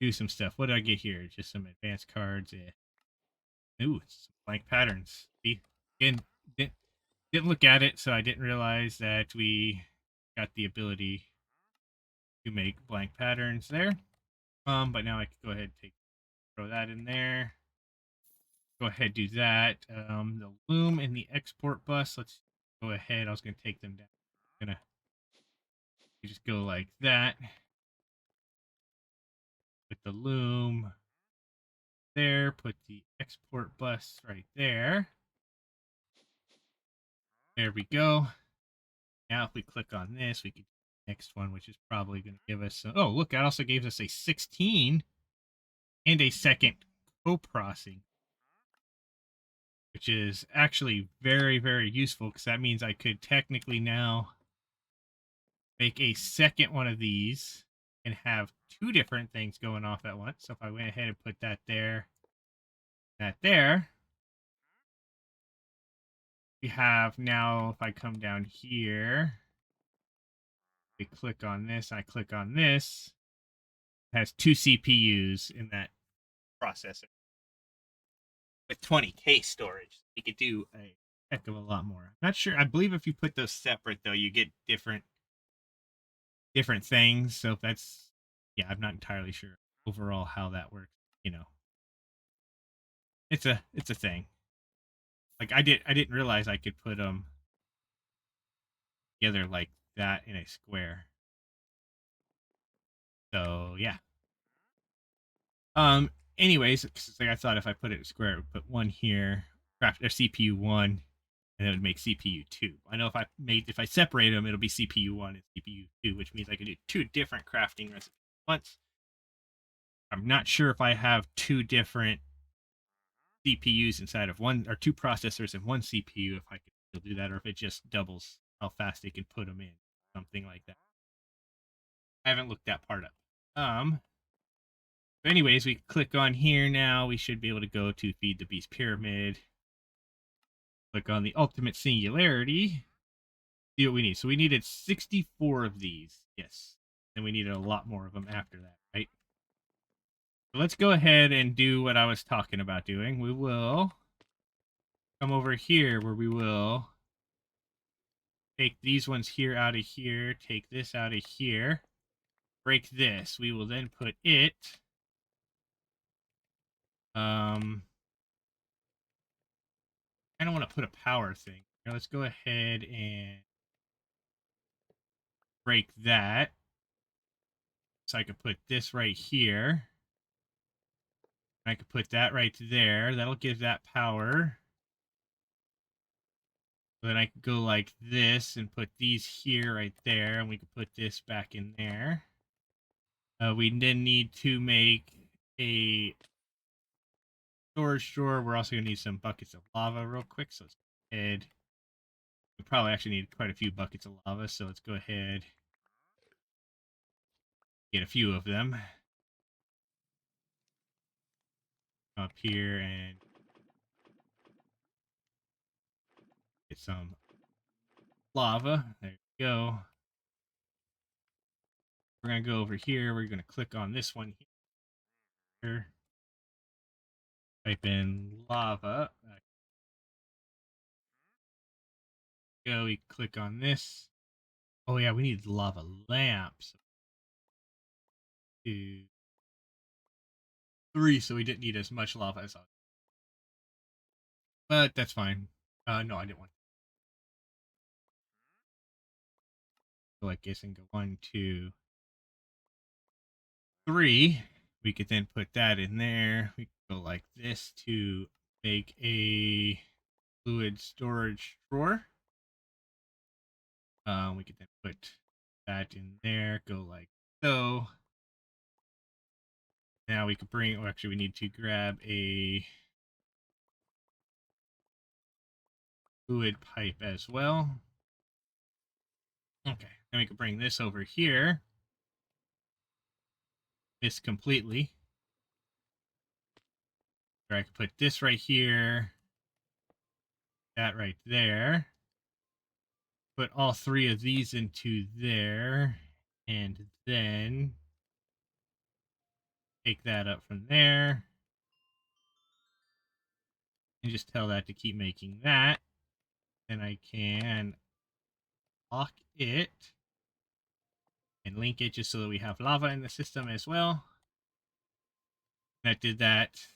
do some stuff. What did I get here? Just some advanced cards. Ooh, some blank patterns. See, again, didn't look at it, so I didn't realize that we got the ability to make blank patterns there. But now I can go ahead and throw that in there. Go ahead, do that. The loom and the export bus. Let's go ahead. I was gonna take them down. I'm gonna just go like that with the loom there. Put the export bus right there. There we go. Now, if we click on this, we can do the next one, which is probably going to give us. Oh, look! That also gave us a 16 and a second co-processing, which is actually very, very useful because that means I could technically now make a second one of these and have two different things going off at once. So if I went ahead and put that there, we have now, if I come down here, we click on this, I click on this, it has two CPUs in that processor with 20K storage. You could do a heck of a lot more. I'm not sure. I believe if you put those separate, though, you get different things. So if that's, yeah, I'm not entirely sure overall how that works. You know, it's a thing. Like I didn't realize I could put them together like that in a square. So yeah. Anyways, like I thought if I put it in square, it would put one here, craft or CPU one, and it would make CPU two. I know if I separate them, it'll be CPU one and CPU two, which means I can do two different crafting recipes once. I'm not sure if I have two different CPUs inside of one or two processors in one CPU, if I can still do that, or if it just doubles how fast they can put them in, something like that. I haven't looked that part up. So anyways, we click on here now. We should be able to go to Feed the Beast Pyramid. Click on the Ultimate Singularity. See what we need. So we needed 64 of these. Yes. And we needed a lot more of them after that, right? So let's go ahead and do what I was talking about doing. We will come over here where we will take these ones here out of here, take this out of here, break this. We will then put it I don't want to put a power thing. Here, let's go ahead and break that. So I could put this right here. I could put that right there. That'll give that power. So then I could go like this and put these here right there. And we could put this back in there. We then need to make a storage drawer. We're also going to need some buckets of lava real quick. So let's go ahead. We probably actually need quite a few buckets of lava. So let's go ahead. Get a few of them. Up here and get some lava. There you go. We're going to go over here. We're going to click on this one here. Type in lava. Go. We click on this. Oh, yeah, we need lava lamps. 2, 3, so we didn't need as much lava as I. But that's fine. No, I didn't want to go like this and go 1, 2, 3. We could then put that in there. We could go like this to make a fluid storage drawer. We could then put that in there, go like so. Now we could bring, oh, actually we need to grab a fluid pipe as well. Okay, then we can bring this over here. This completely. Or I could put this right here, that right there. Put all three of these into there, and then take that up from there, and just tell that to keep making that. Then I can lock it and link it just so that we have lava in the system as well. That did that,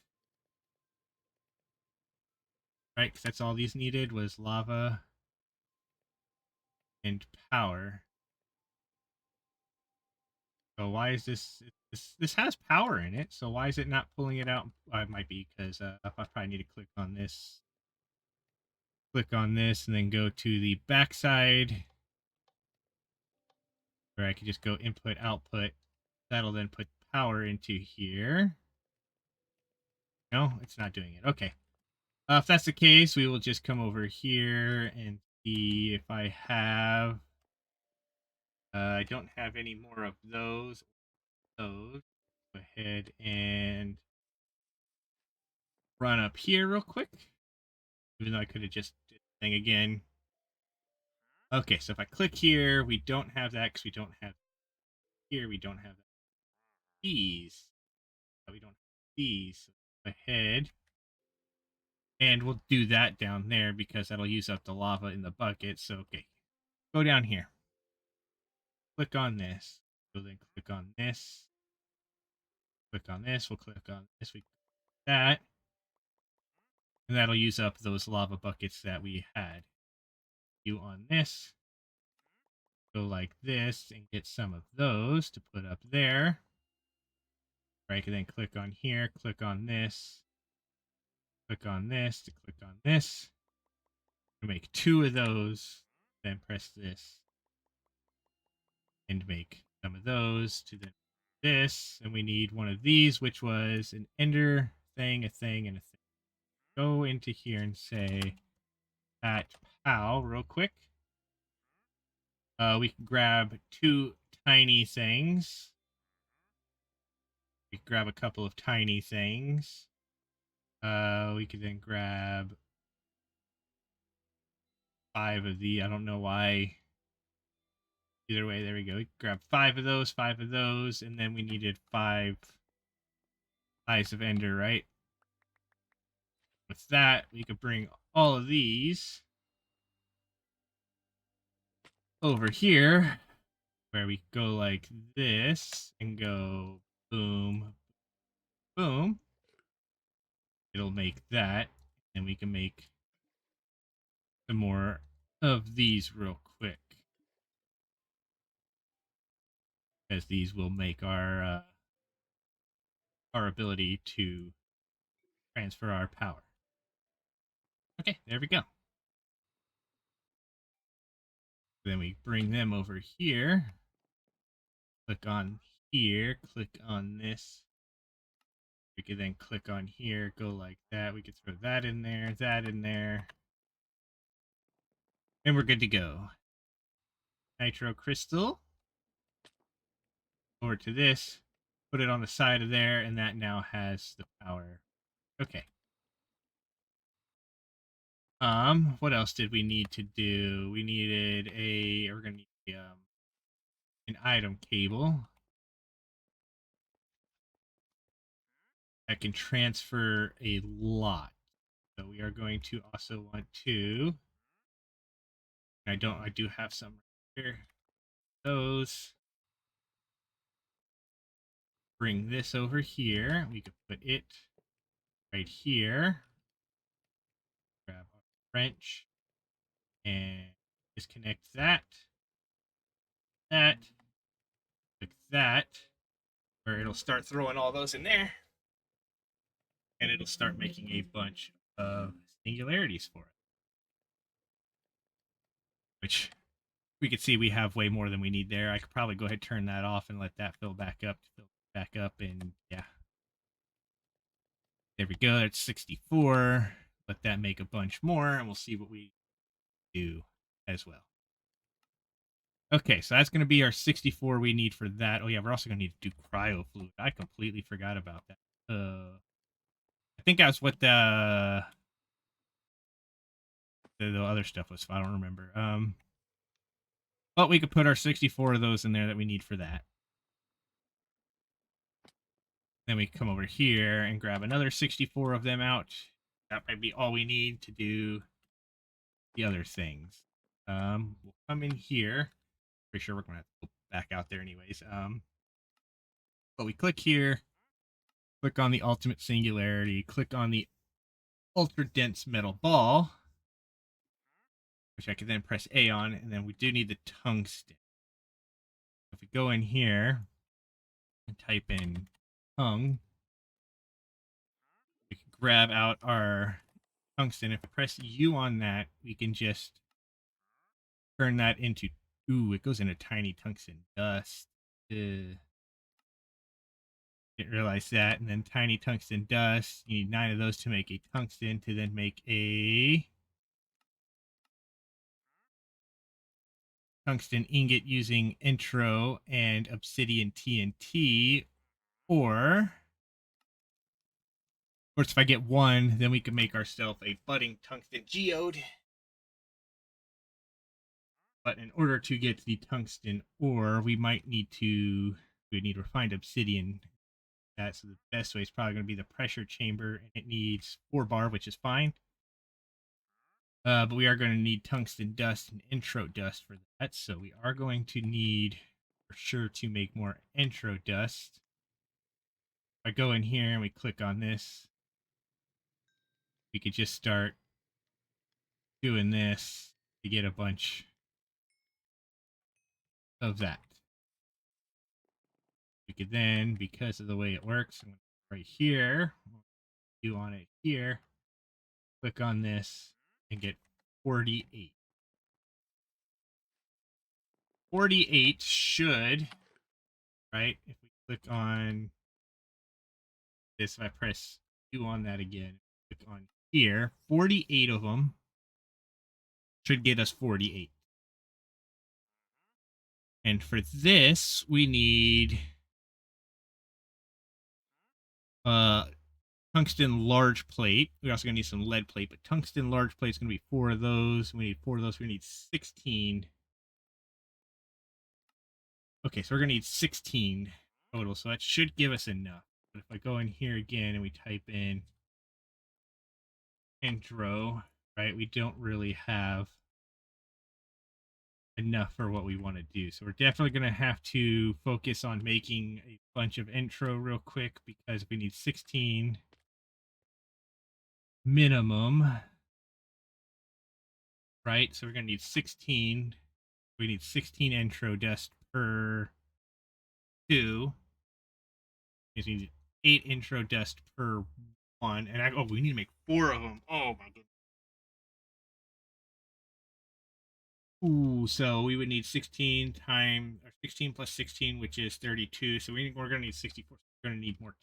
right? Because that's all these needed was lava and power. So why is this has power in it? So why is it not pulling it out? It might be because I probably need to click on this, and then go to the backside, or I could just go input output. That'll then put power into here. No, it's not doing it. Okay. If that's the case, we will just come over here and see if I have. I don't have any more of those. Go ahead and run up here real quick. Even though I could have just did the thing again. Okay, so if I click here, we don't have that because we don't have here. We don't have these. We don't have these. So go ahead. And we'll do that down there because that'll use up the lava in the bucket. So, okay. Go down here. Click on this. So then click on this. Click on this. We'll click on this. We click that. And that'll use up those lava buckets that we had. You on this. Go like this and get some of those to put up there. Right, and then click on here, click on this, click on this to click on this. Make two of those, then press this and make some of those to then this. And we need one of these, which was an ender thing, a thing, and a thing. Go into here and say at POW real quick. We can grab two tiny things. We can grab a couple of tiny things. We could then grab 5 of the. I don't know why. Either way, there we go. We grab 5 of those, and then we needed 5 Eyes of Ender, right? With that, we could bring all of these over here, where we go like this, and go boom, boom. It'll make that, and we can make some more of these real quick. As these will make our ability to transfer our power. Okay, there we go. Then we bring them over here. Click on here, click on this. We could then click on here, go like that. We could throw that in there, and we're good to go. Nitro crystal. Over to this, put it on the side of there, and that now has the power. Okay. What else did we need to do? We needed we're gonna need an item cable that can transfer a lot. So we are going to also want to. I do have some right here. Those. Bring this over here. We could put it right here. Grab our wrench and disconnect that. That. Like that. Where it'll start throwing all those in there. And it'll start making a bunch of singularities for it. Which we could see we have way more than we need there. I could probably go ahead and turn that off and let that fill back up, and yeah. There we go. It's 64. Let that make a bunch more, and we'll see what we do as well. Okay, so that's going to be our 64 we need for that. Oh yeah, we're also going to need to do cryo fluid. I completely forgot about that. I think that's what the other stuff was. I don't remember. But we could put our 64 of those in there that we need for that. Then we come over here and grab another 64 of them out. That might be all we need to do the other things. We'll come in here. Pretty sure we're going to have to go back out there anyways. But we click here, click on the ultimate singularity, click on the ultra dense metal ball, which I can then press A on, and then we do need the tungsten. If we go in here and type in tung, we can grab out our tungsten. If I press U on that, we can just turn that into, ooh, it goes into tiny tungsten dust. Didn't realize that. And then tiny tungsten dust. You need 9 of those to make a tungsten to then make a tungsten ingot using intro and obsidian TNT. Or, of course, if I get 1, then we can make ourselves a budding tungsten geode. But in order to get the tungsten ore, we need refined obsidian. So the best way is probably going to be the pressure chamber, and it needs 4 bar, which is fine. But we are going to need tungsten dust and intro dust for that. So we are going to need, for sure, to make more intro dust. If I go in here and we click on this, we could just start doing this to get a bunch of that. We could then, because of the way it works, right here, do on it here, click on this and get 48. 48 should, right? If we click on this, if I press 2 on that again, click on here, 48 of them should get us 48. And for this, we need tungsten large plate. We're also going to need some lead plate, but tungsten large plate is going to be 4 of those. We need 4 of those. We need 16. Okay, so we're going to need 16 total, so that should give us enough. But if I go in here again and we type in intro, right, we don't really have enough for what we want to do. So we're definitely going to have to focus on making a bunch of intro real quick because we need 16 minimum, right? So we're going to need 16. We need 16 intro dust per 2. We need 8 intro dust per 1. And we need to make 4 of them. Oh my goodness. Ooh, so we would need 16 times, or 16 plus 16, which is 32. So we're going to need 64. We're going to need more.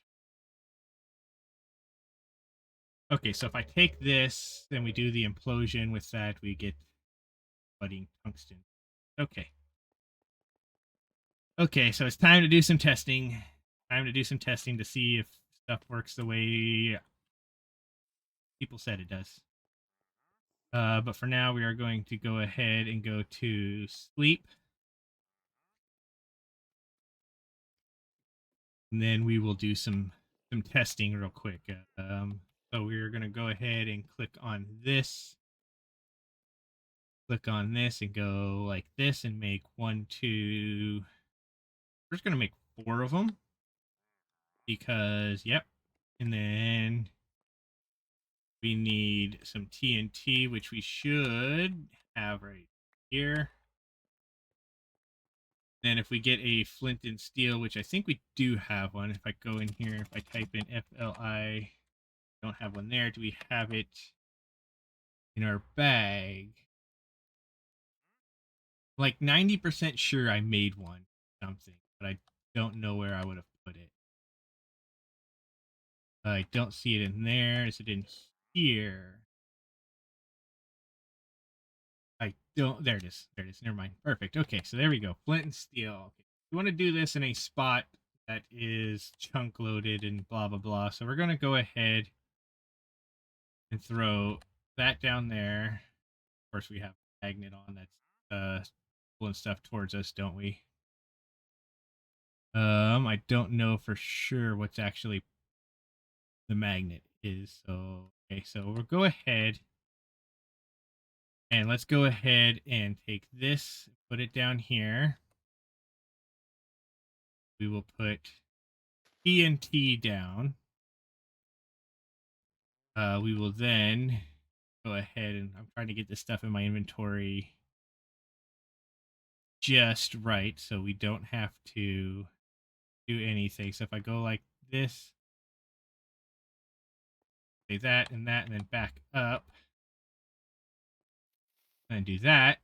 Okay, so if I take this, then we do the implosion with that, we get budding tungsten. Okay. Okay, so it's time to do some testing. Time to do some testing to see if stuff works the way people said it does. But for now, we are going to go ahead and go to sleep. And then we will do some testing real quick. So we're going to go ahead and click on this. Click on this and go like this and make 1, 2. We're just going to make 4 of them. Because, yep. And then we need some TNT, which we should have right here. Then if we get a flint and steel, which I think we do have one. If I go in here, if I type in FLI, don't have one there. Do we have it in our bag? Like 90% sure I made one something, but I don't know where I would have put it. I don't see it in there. Is it in here? don't. There it is. There it is. Never mind. Perfect. Okay, so there we go. Flint and steel. Okay. We want to do this in a spot that is chunk loaded and blah blah blah. So we're gonna go ahead and throw that down there. Of course, we have a magnet on that's pulling stuff towards us, don't we? I don't know for sure what's actually the magnet is. So okay, so we'll go ahead and let's go ahead and take this, put it down here. We will put TNT down. We will then go ahead and I'm trying to get this stuff in my inventory just right so we don't have to do anything. So if I go like this, say that, and then back up, and do that,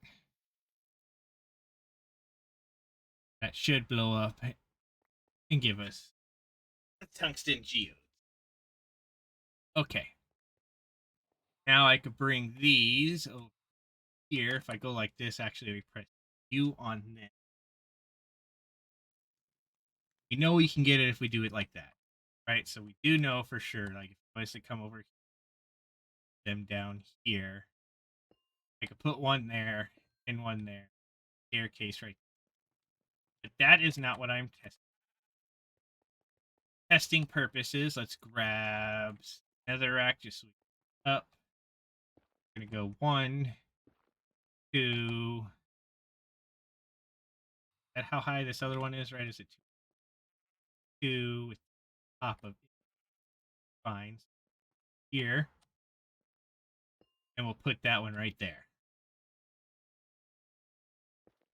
that should blow up and give us a tungsten geode. Okay. Now I could bring these over here. If I go like this, actually, we press U on this. We know we can get it if we do it like that, right? So we do know for sure, like, if I was to come over them down here, I could put one there and one there. Staircase right there. But that is not what I'm testing. Testing purposes, let's grab netherrack, just up. We're gonna go 1, 2. At how high this other one is, right? Is it 2 with top of fines here, and we'll put that one right there.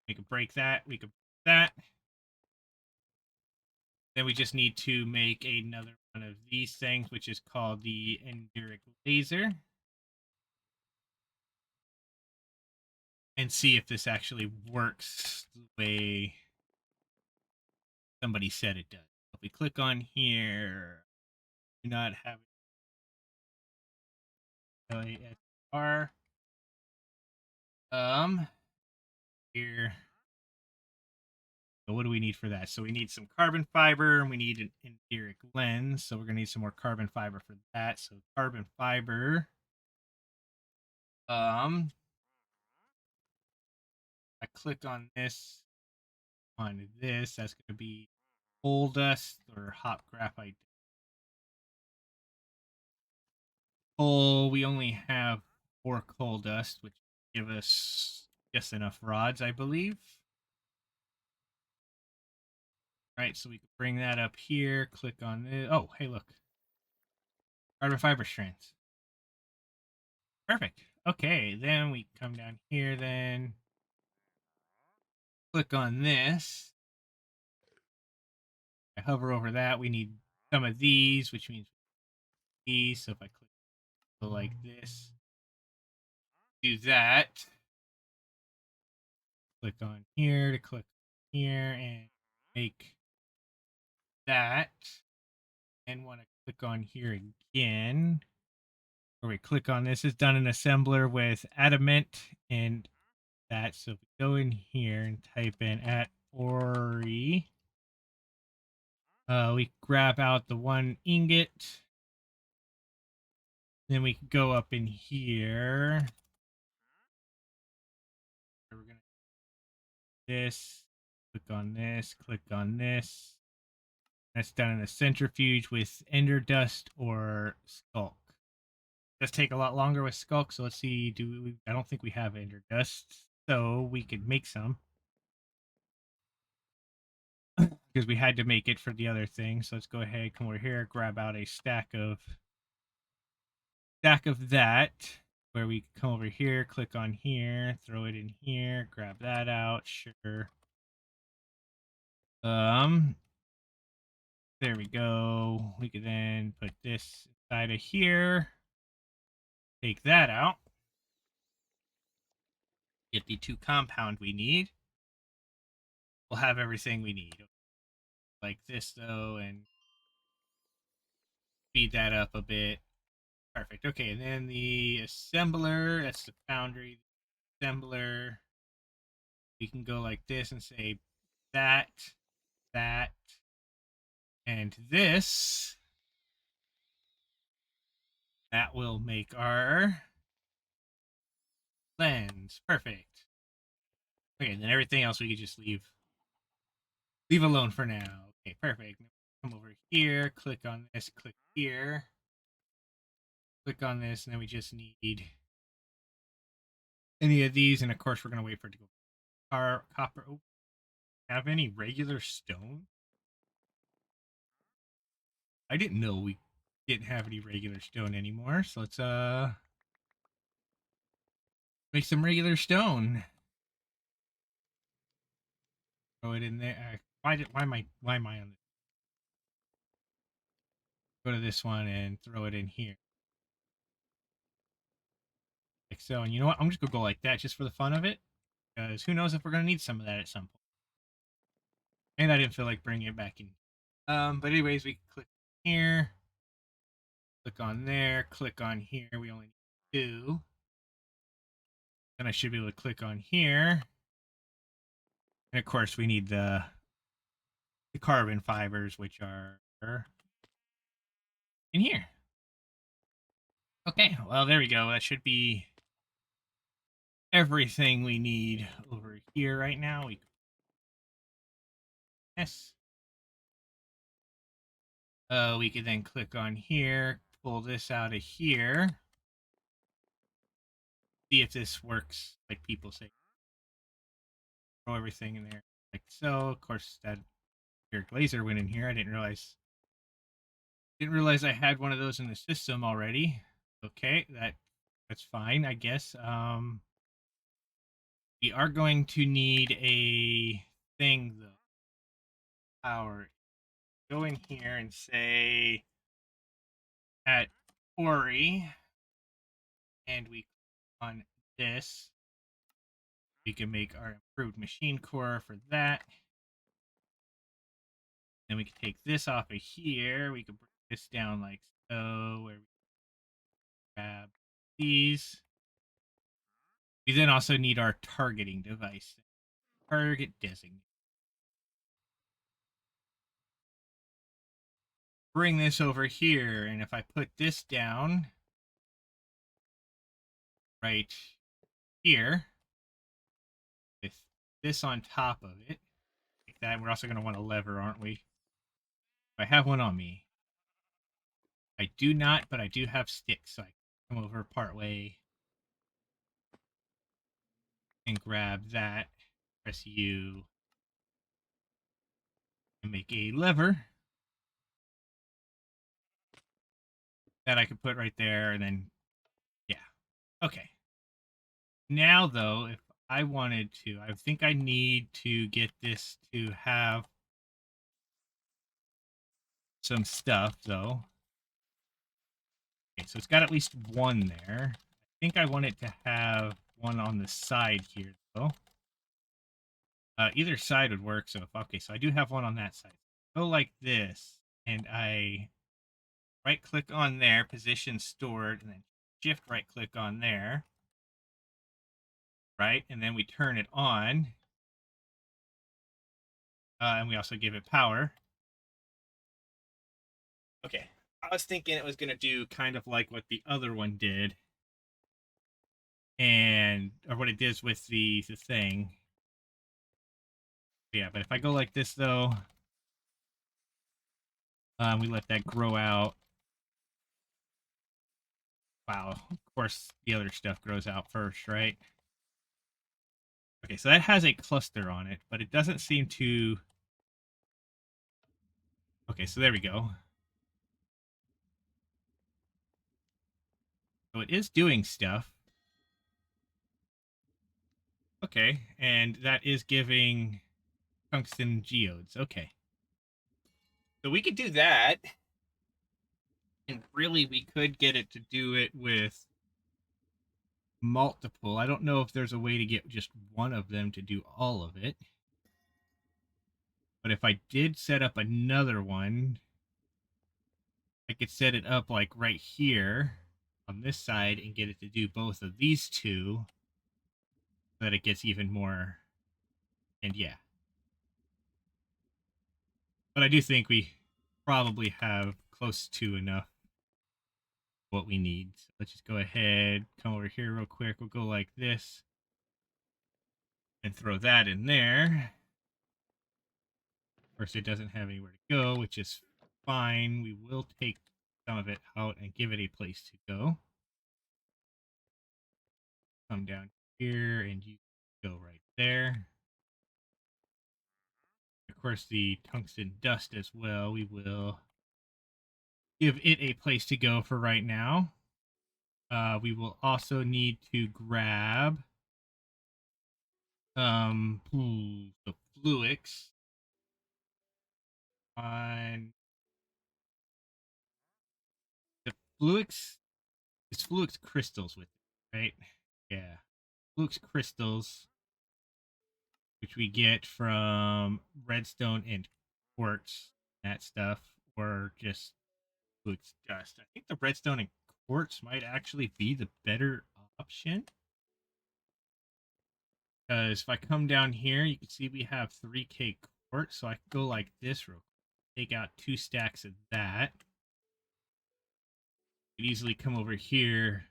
We could break that. We could break that. Then we just need to make another one of these things, which is called the enduric laser, and see if this actually works the way somebody said it does. If we click on here, do not have LASR. Here. So what do we need for that? So we need some carbon fiber and we need an enduric lens. So we're gonna need some more carbon fiber for that. So carbon fiber. I click on this, that's gonna be coal dust or hot graphite. Coal, we only have 4 coal dust, which give us just enough rods, I believe. Right, so we can bring that up here, click on this. Oh, hey, look. Carbon fiber strands. Perfect. Okay, then we come down here, then click on this. I hover over that. We need some of these, which means these. So if I click like this, do that. Click on here to click here and make that. And want to click on here again. Where we click on this, it's done in assembler with adamant and that. So if we go in here and type in at Ori, we grab out the 1 ingot. Then we can go up in here. We're gonna this, click on this, click on this. That's done in a centrifuge with ender dust or skulk. Does take a lot longer with skulk, so let's see. I don't think we have ender dust, so we could make some because we had to make it for the other thing. So let's go ahead, come over here, grab out a stack of that. Where we come over here, click on here, throw it in here, grab that out. Sure. There we go. We could then put this inside of here. Take that out. Get the 2 compound we need. We'll have everything we need. Like this though, and speed that up a bit. Perfect. Okay, and then the assembler, that's the foundry. assembler. We can go like this and say that, that, and this. That will make our lens. Perfect. Okay, then everything else we could just leave alone for now. Okay, perfect. Come over here, click on this, click here, click on this, and then we just need any of these, and of course we're gonna wait for it to go. Our copper. Oh, have any regular stone? I didn't know we didn't have any regular stone anymore. So let's make some regular stone. Throw it in there. Why am I on this? Go to this one and throw it in here. Like so. And you know what? I'm just gonna go like that just for the fun of it. Because who knows if we're gonna need some of that at some point. And I didn't feel like bringing it back in. But anyways, we click here, click on there, click on here. We only need 2. Then I should be able to click on here. And of course, we need the carbon fibers, which are in here. Okay, well, there we go. That should be everything we need over here right now. Yes. We could then click on here, pull this out of here. See if this works like people say. Throw everything in there like so. Of course, that pure laser went in here. I didn't realize I had one of those in the system already. Okay, that's fine, I guess. We are going to need a thing though. Power. Go in here and say at Ori, and we click on this. We can make our improved machine core for that. Then we can take this off of here. We can bring this down like so, where we grab these. We then also need our targeting device. Target designate. Bring this over here, and if I put this down right here with this on top of it, like that, we're also going to want a lever, aren't we? I have one on me. I do not, but I do have sticks, so I can come over part way and grab that. Press U and make a lever that I can put right there, and then yeah. Okay. Now though, if I wanted to, I think I need to get this to have some stuff though. Okay, so it's got at least one there. I think I want it to have one on the side here though. Either side would work. So okay, so I do have one on that side. Go like this, and I right click on there, position stored, and then shift right click on there. Right, and then we turn it on. And we also give it power. Okay, I was thinking it was going to do kind of like what the other one did. And, or what it does with the thing. Yeah, but if I go like this, though, we let that grow out. Wow, of course, the other stuff grows out first, right? Okay, so that has a cluster on it, but it doesn't seem to... Okay, so there we go. So it is doing stuff. Okay, and that is giving tungsten geodes. Okay. So we could do that. And really, we could get it to do it with multiple. I don't know if there's a way to get just one of them to do all of it. But if I did set up another one, I could set it up like right here on this side and get it to do both of these two. so that it gets even more. And yeah. But I do think we probably have close to enough what we need. So let's just go ahead, come over here real quick. We'll go like this and throw that in there. Of course, it doesn't have anywhere to go, which is fine. We will take some of it out and give it a place to go. Come down here and you go right there. Of course, the tungsten dust as well. We will give it a place to go for right now. We will also need to grab the fluix on the fluix. It's fluix crystals with it, right? Yeah, fluix crystals, which we get from redstone and quartz, that stuff, or just fluix dust. I think the redstone and quartz might actually be the better option. Because if I come down here, you can see we have 3K quartz, so I can go like this real quick. Take out 2 stacks of that. You could easily come over here,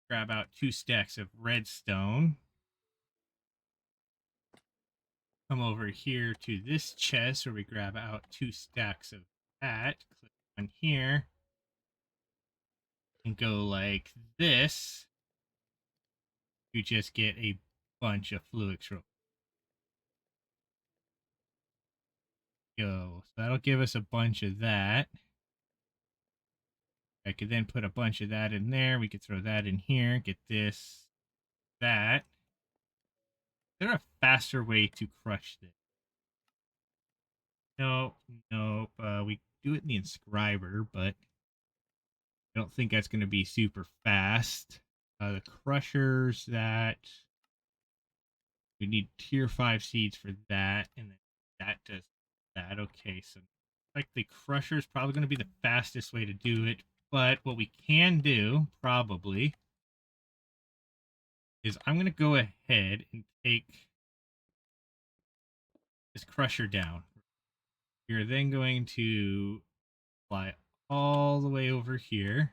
grab out 2 stacks of redstone. Come over here to this chest where we grab out 2 stacks of that. Click on here. And go like this. You just get a bunch of fluix real go. So that'll give us a bunch of that. I could then put a bunch of that in there. We could throw that in here. Get this, that. Is there a faster way to crush this? Nope, nope. We do it in the inscriber, but I don't think that's going to be super fast. The crushers that we need tier 5 seeds for that, and then that does that. Okay, so like the crusher is probably going to be the fastest way to do it. But what we can do probably is I'm going to go ahead and take this crusher down. You're then going to fly all the way over here.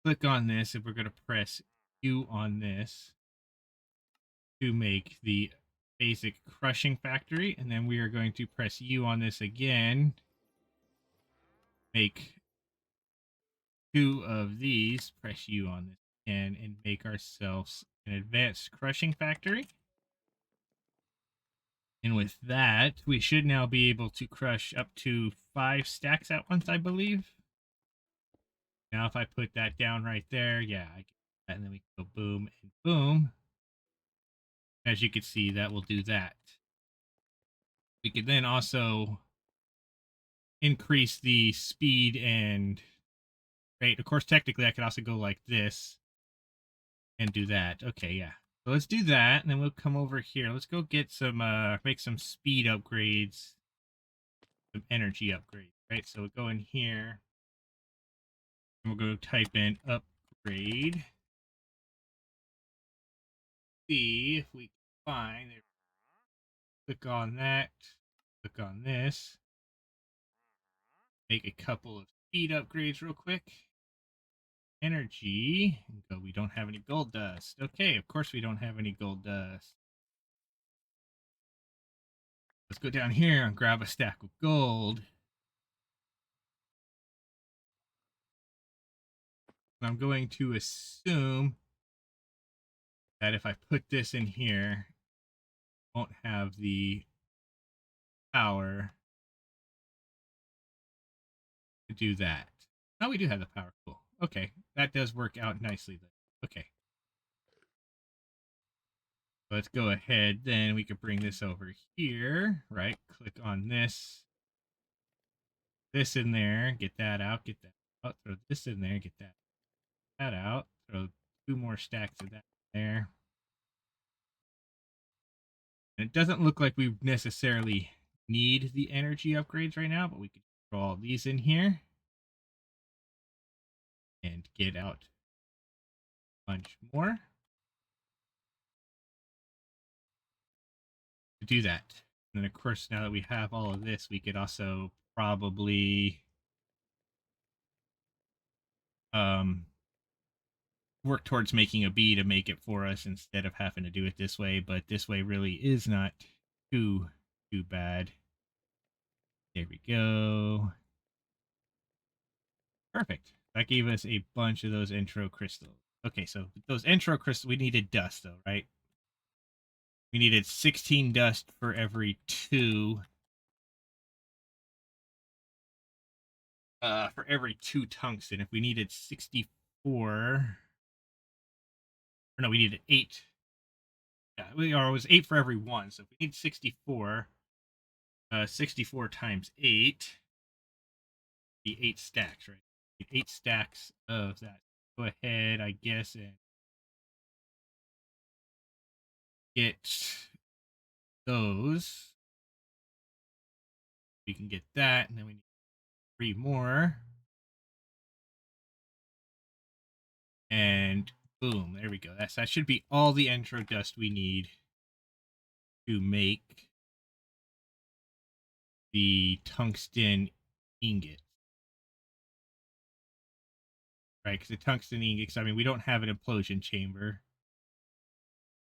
Click on this, and we're going to press U on this to make the basic crushing factory. And then we are going to press U on this again. Make 2 of these. Press U on this again and make ourselves an advanced crushing factory. And with that, we should now be able to crush up to 5 stacks at once, I believe. Now, if I put that down right there, yeah, I get that, and then we can go boom and boom. As you can see, that will do that. We could then also increase the speed and rate. Of course, technically, I could also go like this and do that. Okay, yeah. So let's do that, and then we'll come over here. Let's go get some, make some speed upgrades, some energy upgrades, right? So we'll go in here, and we'll go type in upgrade. See if we can find it. Click on that, click on this, make a couple of speed upgrades real quick. Energy, and go, we don't have any gold dust. Okay, of course we don't have any gold dust. Let's go down here and grab a stack of gold. I'm going to assume that if I put this in here, I won't have the power to do that. Oh, we do have the power. Cool. Okay, that does work out nicely then. Okay. Let's go ahead, then we could bring this over here, right? Click on this in there, get that out, get that out, throw this in there, get that out, throw 2 more stacks of that in there. And it doesn't look like we necessarily need the energy upgrades right now, but we could throw all these in here and get out a bunch more. to do that. And then, of course, now that we have all of this, we could also probably work towards making a bee to make it for us instead of having to do it this way. But this way really is not too bad. There we go. Perfect. That gave us a bunch of those intro crystals. Okay, so those intro crystals, we needed dust though, right? We needed 16 dust for every 2. For every 2 tungsten. If we needed 64, or no, we needed 8. Yeah, it was 8 for every 1. So if we need 64, 64 times 8, be 8 stacks, right? 8 stacks of that. Go ahead, I guess, and get those. We can get that, and then we need 3 more. And boom, there we go. That should be all the intro dust we need to make the tungsten ingot. Right, because the tungsten ingots, I mean, we don't have an implosion chamber.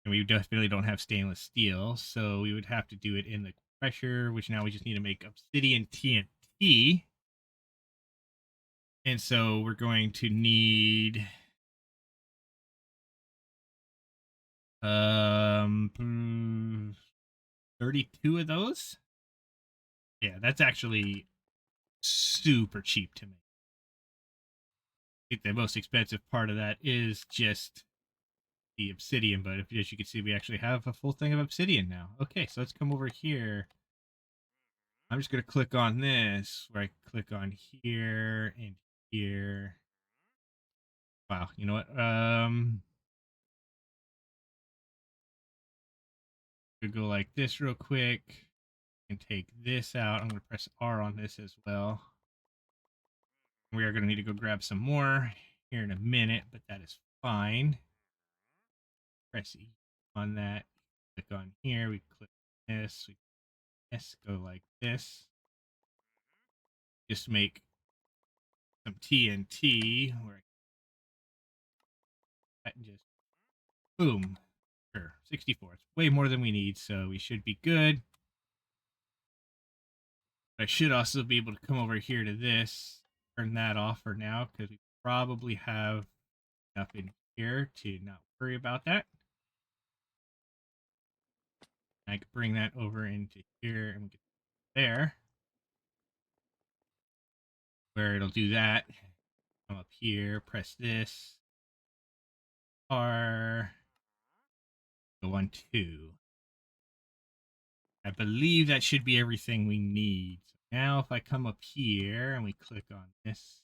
And we definitely don't have stainless steel, so we would have to do it in the pressure, which now we just need to make obsidian TNT. And so we're going to need 32 of those. Yeah, that's actually super cheap to make. I think the most expensive part of that is just the obsidian, but as you can see, we actually have a full thing of obsidian now. Okay, so let's come over here. I'm just going to click on this, where I click on here and here. Wow, you know what? Could go like this real quick and take this out. I'm going to press R on this as well. We are going to need to go grab some more here in a minute, but that is fine. Press E on that. Click on here. We click this. We go like this. Just make some TNT. Where and just boom. Sure, 64. It's way more than we need, so we should be good. I should also be able to come over here to this, turn that off for now, because we probably have enough in here to not worry about that. I can bring that over into here and get there, where it'll do that. Come up here, press this, R, go on 2. I believe that should be everything we need. So now if I come up here and we click on this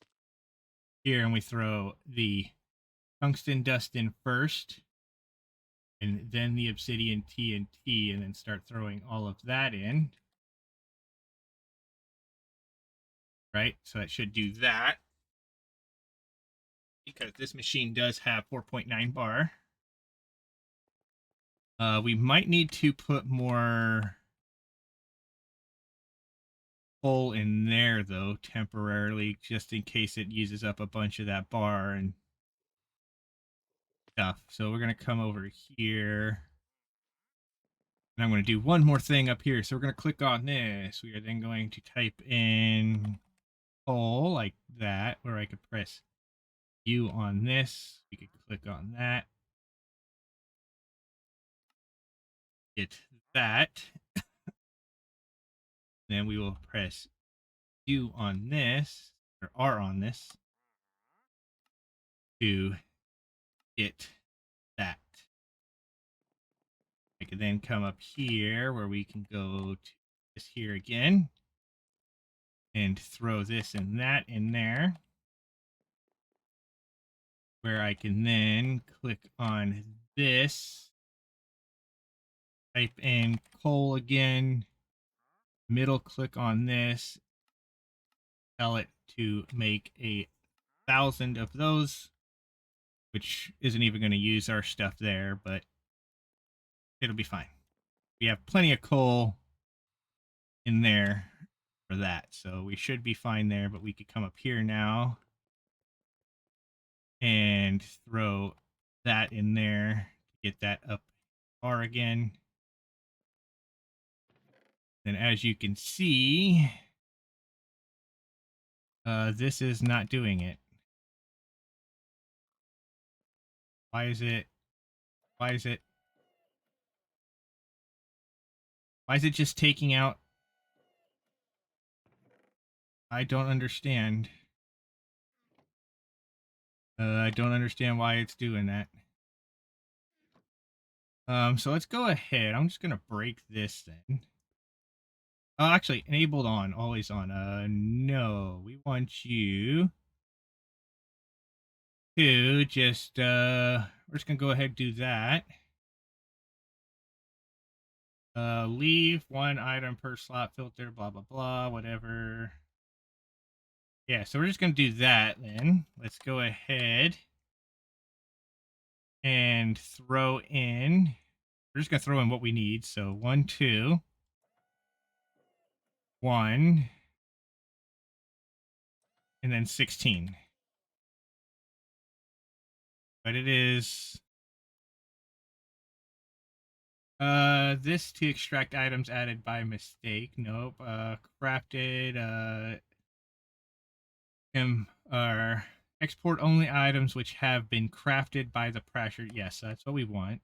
here and we throw the tungsten dust in first, and then the obsidian TNT, and then start throwing all of that in. Right? So that should do that. Because this machine does have 4.9 bar. We might need to put more coal in there, though, temporarily, just in case it uses up a bunch of that bar and stuff. So we're going to come over here. And I'm going to do one more thing up here. So we're going to click on this. We are then going to type in coal like that, where I could press U on this. We could click on that. Get that. Then we will press U on this, or R on this, to get that. I can then come up here where we can go to this here again and throw this and that in there, where I can then click on this, type in coal again, middle click on this, tell it to make 1,000 of those, which isn't even going to use our stuff there, but it'll be fine. We have plenty of coal in there for that. So we should be fine there, but we could come up here now and throw that in there to get that up far again. And as you can see, this is not doing it. Why is it? Why is it? Why is it just taking out? I don't understand. I don't understand why it's doing that. So let's go ahead. I'm just gonna break this then. Oh, actually, enabled on, always on. No, we want you to just, we're just gonna go ahead and do that. Leave one item per slot filter, blah, blah, blah, whatever. Yeah, so we're just gonna do that then. Let's go ahead and throw in, we're just gonna throw in what we need. So 1, 2, 1, and then 16. But it is this to extract items added by mistake. Nope. Crafted or export only items which have been crafted by the pressure. Yes, that's what we want.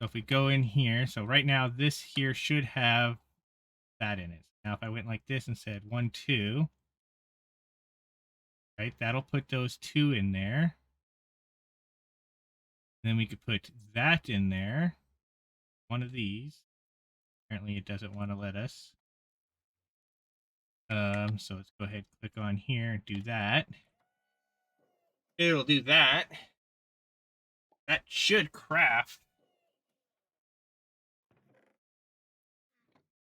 So if we go in here, so right now this here should have that in it. Now if I went like this and said 1, 2, right, that'll put those 2 in there. Then we could put that in there. One of these. Apparently it doesn't want to let us. So let's go ahead and click on here and do that. It'll do that. That should craft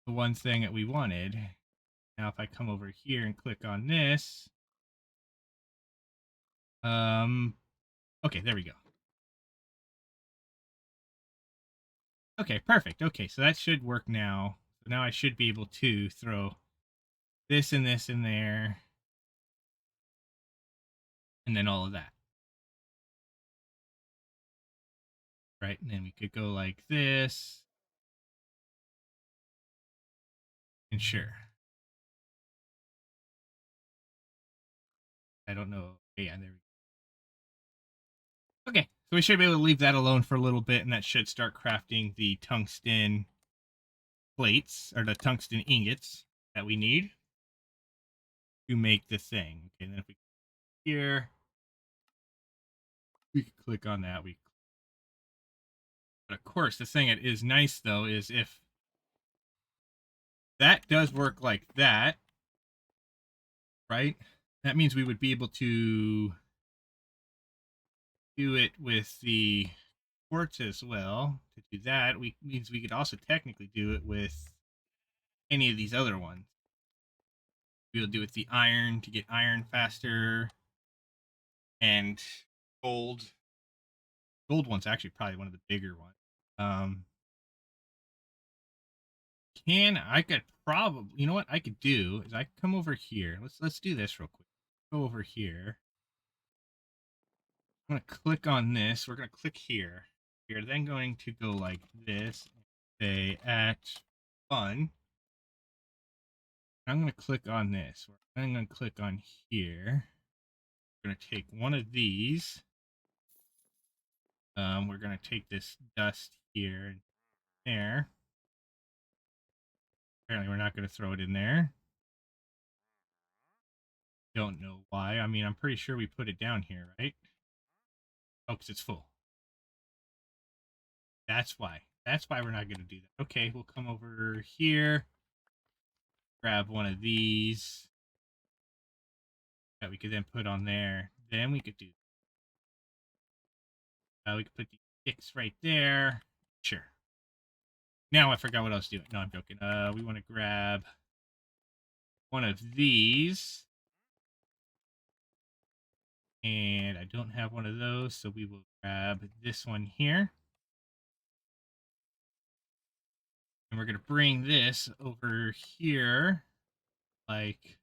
the one thing that we wanted. Now if I come over here and click on this, okay, there we go. Okay, perfect. Okay, so that should work now. So now I should be able to throw this and this in there, and then all of that. Right, and then we could go like this, and sure. I don't know. Yeah, there we go. Okay, so we should be able to leave that alone for a little bit, and that should start crafting the tungsten plates, or the tungsten ingots that we need to make the thing. Okay, and then if we here, we can click on that. But of course, the thing that is nice though is if that does work like that, right? That means we would be able to do it with the quartz as well. To do that, means we could also technically do it with any of these other ones. We'll do it with the iron to get iron faster, and gold. Gold one's actually probably one of the bigger ones. I could probably, you know what I could do is I could come over here. Let's do this real quick. Go over here. I'm gonna click on this. We're gonna click here. We are then going to go like this. Say at fun. I'm gonna click on this. I'm gonna click on here. We're gonna take one of these. We're gonna take this dust here and there. Apparently, we're not gonna throw it in there. Don't know why. I mean, I'm pretty sure we put it down here, right? Oh, because it's full. That's why. That's why we're not going to do that. Okay, we'll come over here. Grab one of these that we could then put on there. Then we could do. We could put the sticks right there. Sure. Now I forgot what I was doing. No, I'm joking. We want to grab one of these. And I don't have one of those, so we will grab this one here. And we're going to bring this over here, like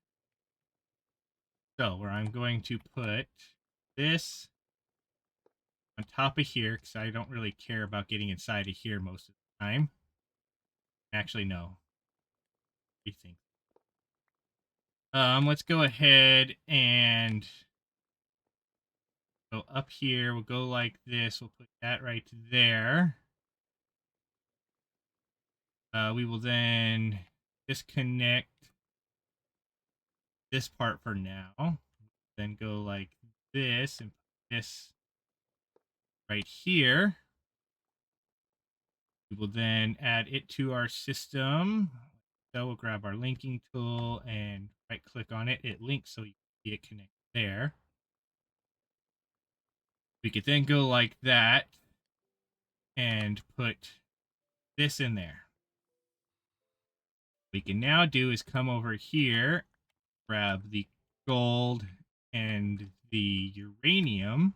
so, where I'm going to put this on top of here, because I don't really care about getting inside of here most of the time. Actually, no. Rethink. Let's go ahead and go up here. We'll go like this. We'll put that right there. We will then disconnect this part for now. Then go like this and put this right here. We will then add it to our system. So we'll grab our linking tool and right click on it. It links so you can see it connect there. We could then go like that and put this in there. What we can now do is come over here, grab the gold and the uranium,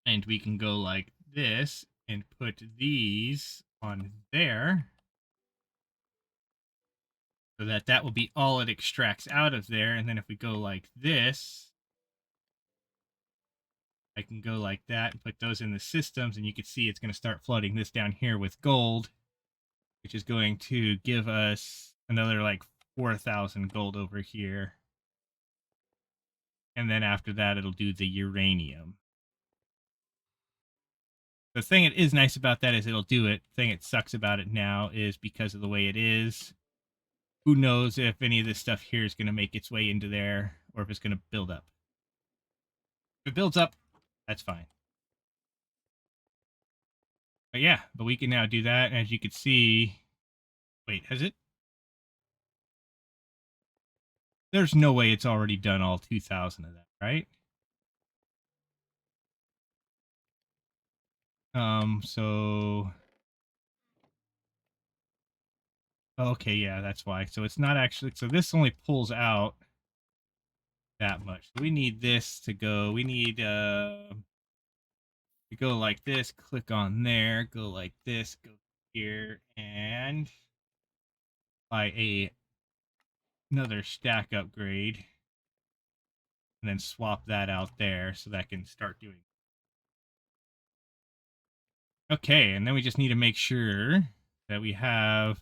and we can go like this and put these on there, so that that will be all it extracts out of there. And then if we go like this, I can go like that and put those in the systems, and you can see it's going to start flooding this down here with gold, which is going to give us another like 4,000 gold over here. And then after that, it'll do the uranium. The thing that is nice about that is it'll do it. The thing that sucks about it now is because of the way it is, who knows if any of this stuff here is going to make its way into there or if it's going to build up. If it builds up, that's fine. But yeah, but we can now do that. And as you can see, wait, has it? There's no way it's already done all 2,000 of that, right? So okay, yeah, that's why. So it's not actually, so this only pulls out that much. So we need this to go. We need to go like this, click on there, go like this, go here, and buy another stack upgrade, and then swap that out there so that can start doing. Okay, and then we just need to make sure that we have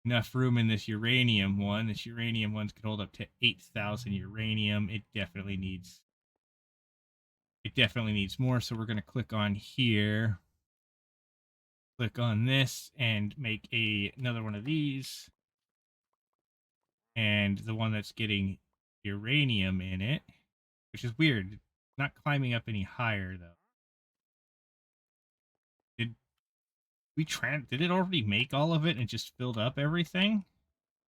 enough room in this uranium one. This uranium one's could hold up to 8,000 uranium. It definitely needs more, so we're going to click on here, click on this, and make another one of these. And the one that's getting uranium in it, which is weird. It's not climbing up any higher, though. Did it already make all of it and just filled up everything?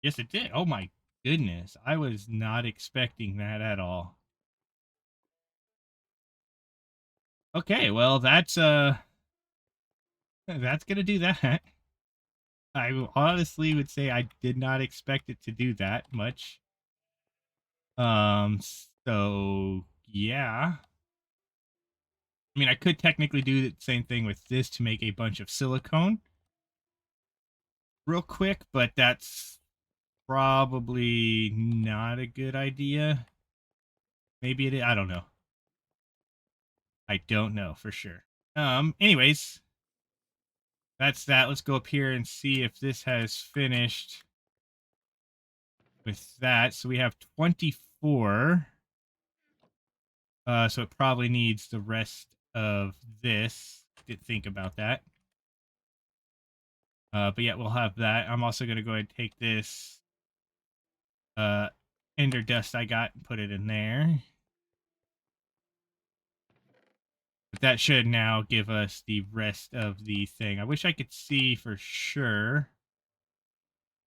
Yes, it did. Oh my goodness. I was not expecting that at all. Okay, well, that's gonna do that. I honestly would say I did not expect it to do that much. So yeah. I mean, I could technically do the same thing with this to make a bunch of silicone real quick, but that's probably not a good idea. Maybe it is. I don't know. I don't know for sure. Anyways, that's that. Let's go up here and see if this has finished with that. So we have 24. So it probably needs the rest of this. Didn't think about that. But yeah, we'll have that. I'm also going to go ahead and take this ender dust I got and put it in there. But that should now give us the rest of the thing. I wish I could see for sure.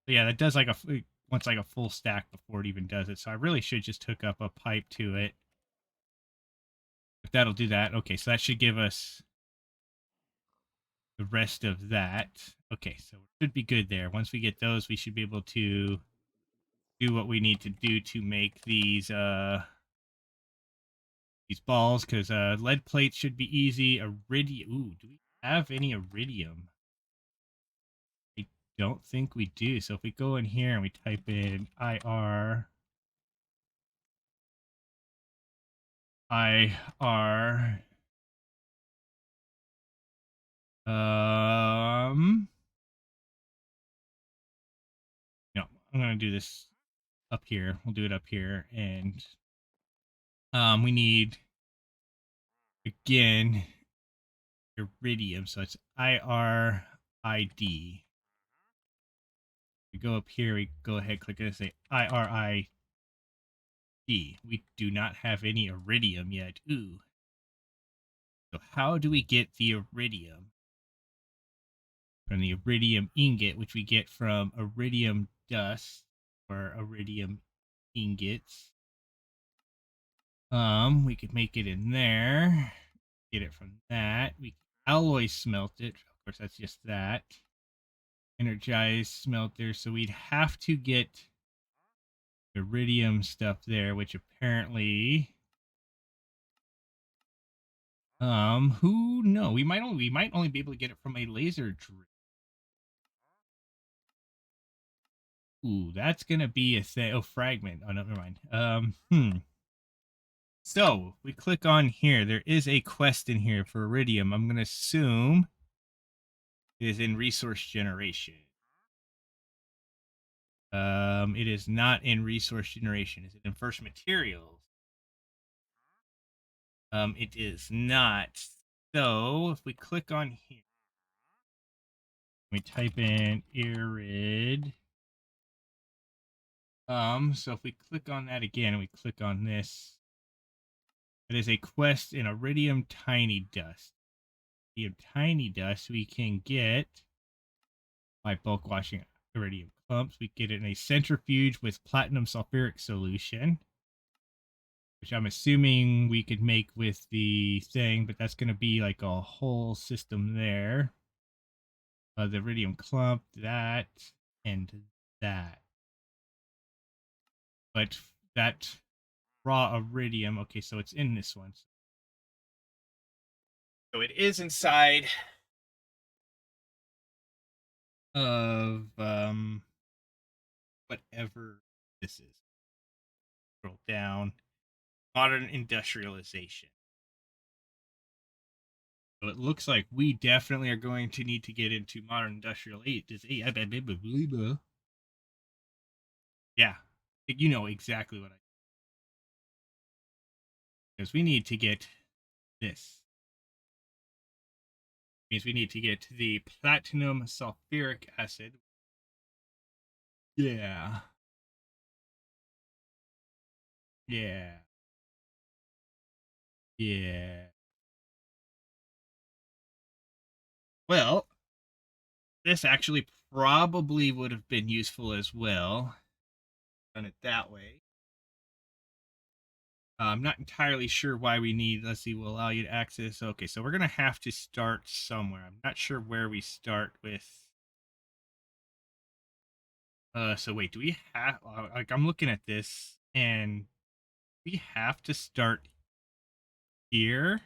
But yeah, that does like wants like a full stack before it even does it. So I really should just hook up a pipe to it. But that'll do that. Okay, so that should give us the rest of that. Okay, so it should be good there. Once we get those, we should be able to do what we need to do to make these these balls because lead plates should be easy. Iridium. Ooh, do we have any iridium? I don't think we do. So if we go in here and we type in IR, no, I'm gonna do this up here. We'll do it up here, and we need again iridium. So it's IRID. We go up here. We go ahead, click it, and say IRID. We do not have any iridium yet. Ooh. So how do we get the iridium? From the iridium ingot, which we get from iridium dust or iridium ingots. We could make it in there. Get it from that. We alloy smelt it. Of course, that's just that. Energized smelter. So we'd have to get iridium stuff there, which apparently who no, we might only be able to get it from a laser drill. Ooh, that's gonna be a thing. Oh, fragment. Oh, no, never mind. So we click on here. There is a quest in here for iridium. I'm gonna assume it is in resource generation. It is not in resource generation. Is it in first materials? It is not. So if we click on here, we type in irid. So if we click on that again and we click on this, it is a quest in iridium tiny dust. Iridium tiny dust we can get by bulk washing iridium clumps. We get it in a centrifuge with platinum sulfuric solution, which I'm assuming we could make with the thing, but that's going to be like a whole system there. The iridium clump, that, and that. But that raw iridium, okay, so it's in this one. So it is inside of whatever this is. Scroll down. Modern industrialization. So it looks like we definitely are going to need to get into modern industrialization. Yeah, you know exactly what I. Because we need to get this. Means we need to get the platinum sulfuric acid. Yeah. Yeah. Yeah. Well, this actually probably would have been useful as well. Done it that way. I'm not entirely sure why we need, let's see, will allow you to access. Okay, so we're going to have to start somewhere. I'm not sure where we start with. So wait, do we have, like, I'm looking at this and we have to start here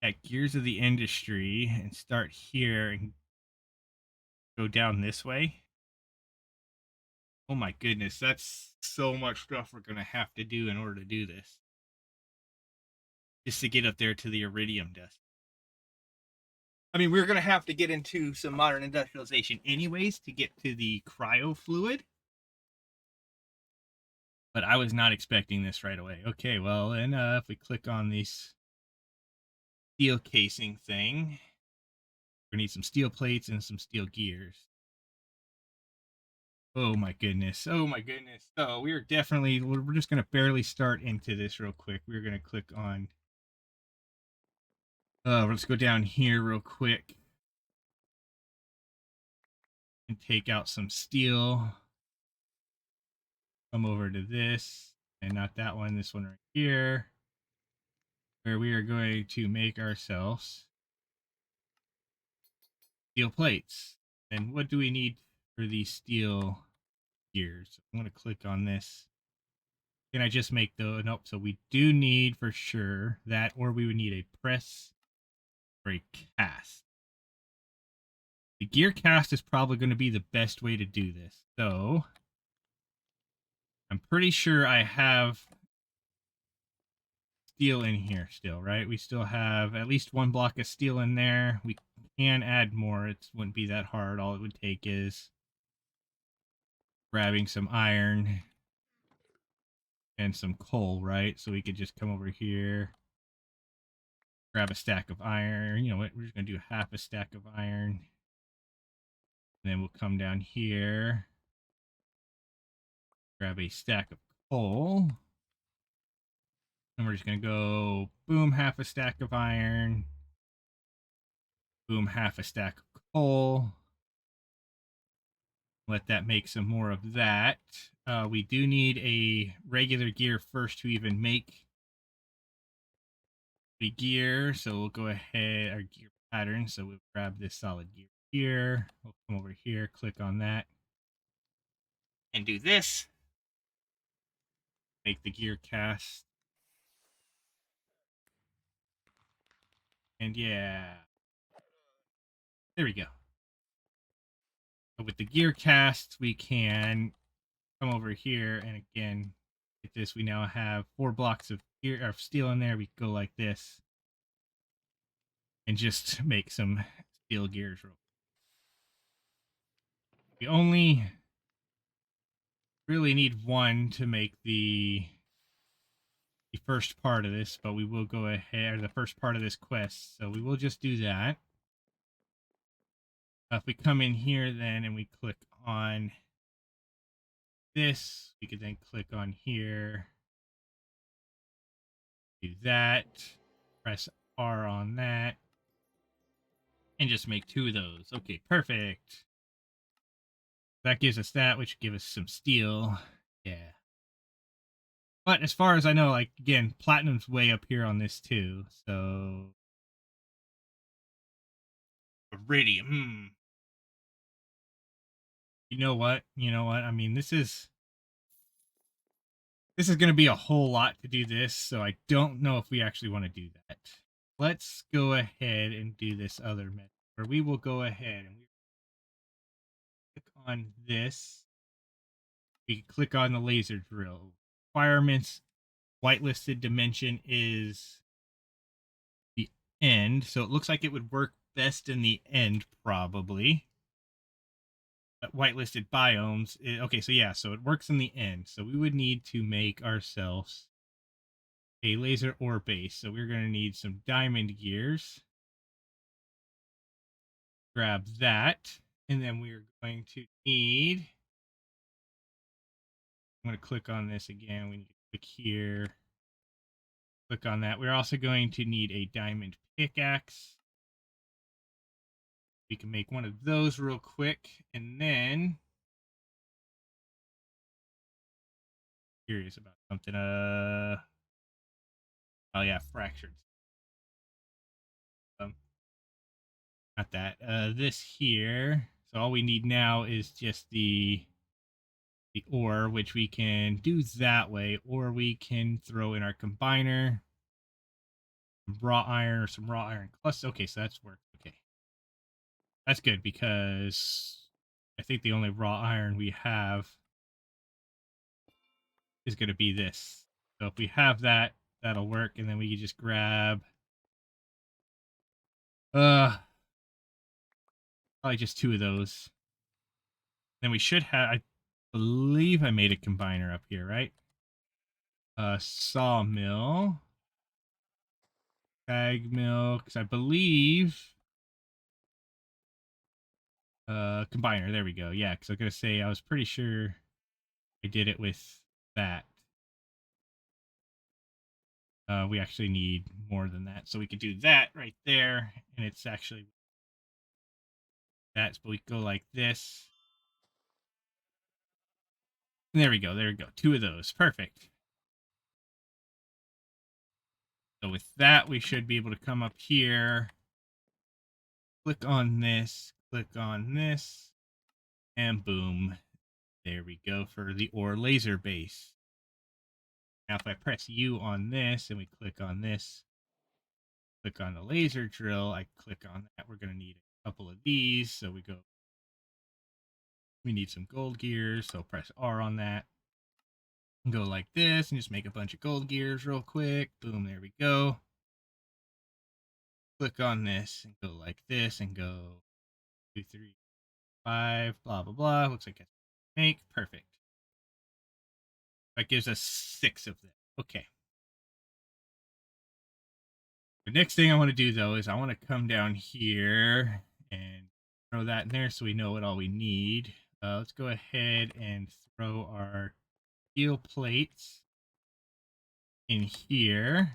at Gears of the Industry and start here and go down this way. Oh my goodness, that's so much stuff we're going to have to do in order to do this. Just to get up there to the iridium dust. I mean, we're going to have to get into some modern industrialization anyways to get to the cryo fluid. But I was not expecting this right away. Okay, well, and if we click on this steel casing thing, we're going to need some steel plates and some steel gears. Oh my goodness. Oh my goodness. So we're just going to barely start into this real quick. We're going to click on, let's go down here real quick and take out some steel. Come over to this, and not that one, this one right here, where we are going to make ourselves steel plates. And what do we need for these steel gears? I'm going to click on this Can I just make the nope? So we do need for sure that, or we would need a press or a cast. The gear cast is probably going to be the best way to do this. So I'm pretty sure I have steel in here still, right? We still have at least one block of steel in there. We can add more. It wouldn't be that hard. All it would take is grabbing some iron and some coal, right? So we could just come over here, grab a stack of iron. You know what? We're just going to do half a stack of iron. And then we'll come down here, grab a stack of coal. And we're just going to go boom, half a stack of iron. Boom, half a stack of coal. Let that make some more of that. We do need a regular gear first to even make the gear. So we'll go ahead, our gear pattern. So we'll grab this solid gear here. We'll come over here, click on that, and do this. Make the gear cast. And yeah, there we go. So with the gear cast, we can come over here and again, get this. We now have 4 blocks of gear of steel in there. We go like this and just make some steel gears. We only really need one to make the first part of this, but we will go ahead, or the first part of this quest. So we will just do that. If we come in here then and we click on this, we could then click on here, do that, press R on that, and just make 2 of those. Okay, perfect. That gives us that, which gives us some steel. Yeah. But as far as I know, like, again, platinum's way up here on this too. So iridium. You know what? You know what? I mean, this is going to be a whole lot to do this, so I don't know if we actually want to do that. Let's go ahead and do this other method, where we will go ahead and we click on this. We can click on the laser drill. Requirements, whitelisted dimension is the end, so it looks like it would work best in the end, probably. Whitelisted biomes. Okay, so yeah, so it works in the end. So we would need to make ourselves a laser ore base. So we're going to need some diamond gears. Grab that. And then we're going to need, I'm going to click on this again. We need to click here. Click on that. We're also going to need a diamond pickaxe. We can make one of those real quick. And then, curious about something. Oh yeah, fractured. Not that. This here. So all we need now is just the ore, which we can do that way, or we can throw in our combiner, some raw iron or some raw iron clusters. Okay, so that's worked. Okay, that's good because I think the only raw iron we have is going to be this. So if we have that, that'll work, and then we can just grab probably just 2 of those. Then we should have, I believe I made a combiner up here, right? Sawmill, bag mill, because I believe combiner. There we go. Yeah, because I was gonna say I was pretty sure I did it with that. We actually need more than that, so we could do that right there, and it's actually that. But we go like this. And there we go. There we go. 2 of those. Perfect. So with that, we should be able to come up here, click on this, and boom. There we go for the ore laser base. Now, if I press U on this and we click on this, click on the laser drill, I click on that. We're going to need a couple of these. So we need some gold gears. So press R on that. Go like this and just make a bunch of gold gears real quick. Boom, there we go. Click on this and go like this and go 2, 3, 5, blah, blah, blah. Looks like it's make. Perfect. That gives us 6 of them. Okay. The next thing I want to do, though, is I want to come down here and throw that in there so we know what all we need. Let's go ahead and throw our steel plates in here.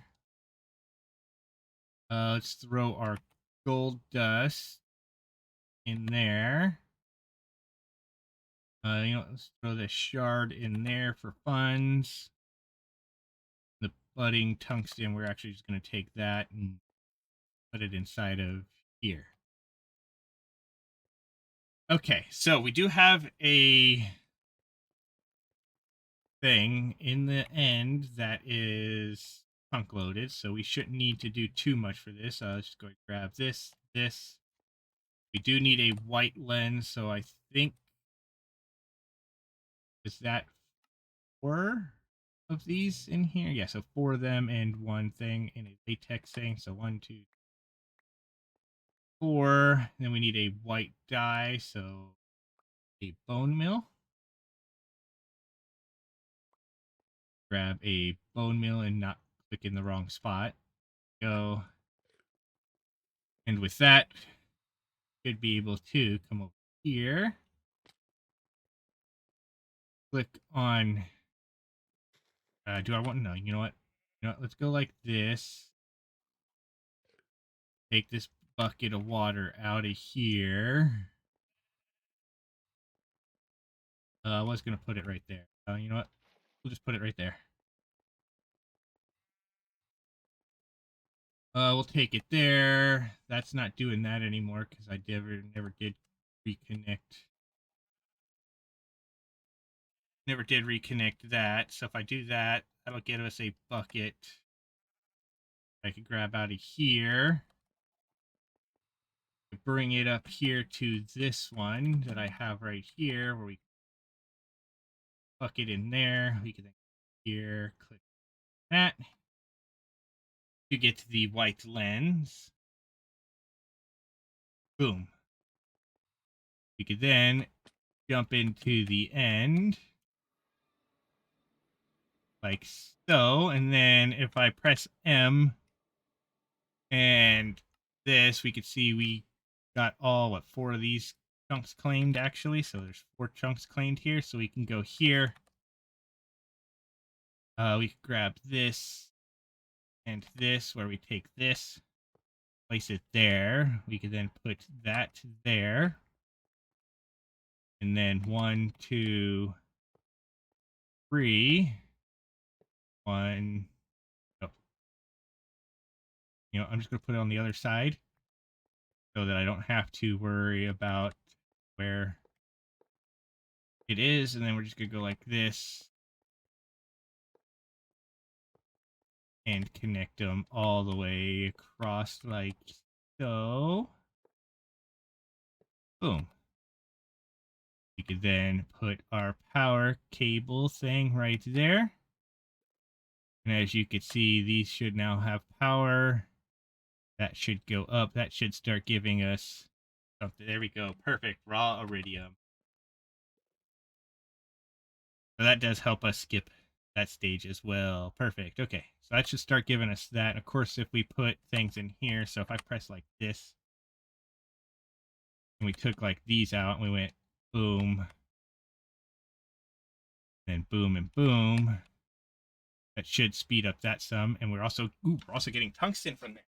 Let's throw our gold dust in there. Let's throw this shard in there for funds. The budding tungsten, we're actually just going to take that and put it inside of here. Okay, so we do have a thing in the end that is chunk loaded, so we shouldn't need to do too much for this. Let's just go and grab this. We do need a white lens, so I think, is that 4 of these in here? Yeah, so 4 of them and 1 thing in a latex thing. So 1, 2, 4. Then we need a white dye, so a bone mill. Grab a bone mill and not click in the wrong spot. Go. And with that, should be able to come over here. Click on. Do I want? No, you know what? Let's go like this. Take this bucket of water out of here. I was going to put it right there. You know what? We'll just put it right there. We'll take it there. That's not doing that anymore because I never did reconnect. Never did reconnect that. So if I do that, that'll give us a bucket I could grab out of here. Bring it up here to this one that I have right here where we bucket in there. We can then here, click that to get to the white lens. Boom. We could then jump into the end like so. And then if I press M and this, we could see we got all, 4 of these chunks claimed actually. So there's 4 chunks claimed here. So we can go here. We could grab this and this where we take this, place it there. We could then put that there. And then 1, 2, 3. 1. Oh. I'm just going to put it on the other side so that I don't have to worry about where it is. And then we're just going to go like this and connect them all the way across like so. Boom. We could then put our power cable thing right there. And as you can see, these should now have power. That should go up. That should start giving us something. There we go. Perfect. Raw iridium. So that does help us skip that stage as well. Perfect. Okay. So that should start giving us that. And of course, if we put things in here, so if I press like this, and we took like these out, and we went boom, then boom and boom, that should speed up that some. And we're also getting tungsten from there.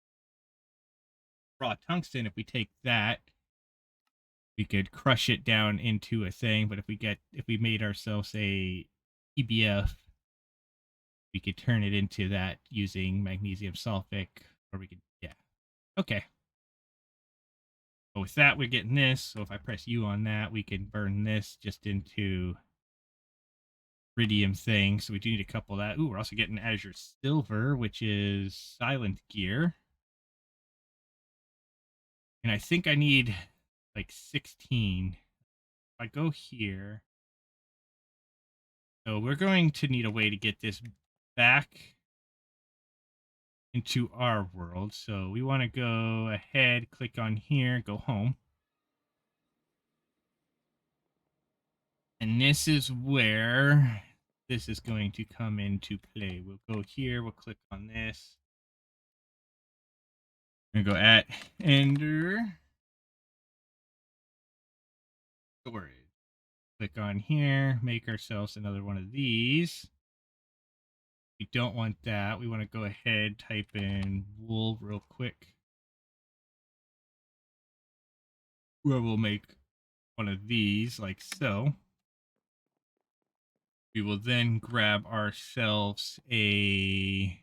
Raw tungsten, if we take that, we could crush it down into a thing. But if we made ourselves a EBF, we could turn it into that using magnesium sulfate, or we could, yeah. Okay. But with that, we're getting this. So if I press U on that, we can burn this just into iridium thing, so we do need a couple of that. Ooh, we're also getting Azure Silver, which is silent gear. And I think I need like 16. If I go here, so we're going to need a way to get this back into our world. So we want to go ahead, click on here, go home. And this is where this is going to come into play. We'll go here, we'll click on this. We're going to go at Ender storage. Click on here, make ourselves another one of these. We don't want that. We want to go ahead, type in wool real quick. Where we'll make one of these like so. We will then grab ourselves I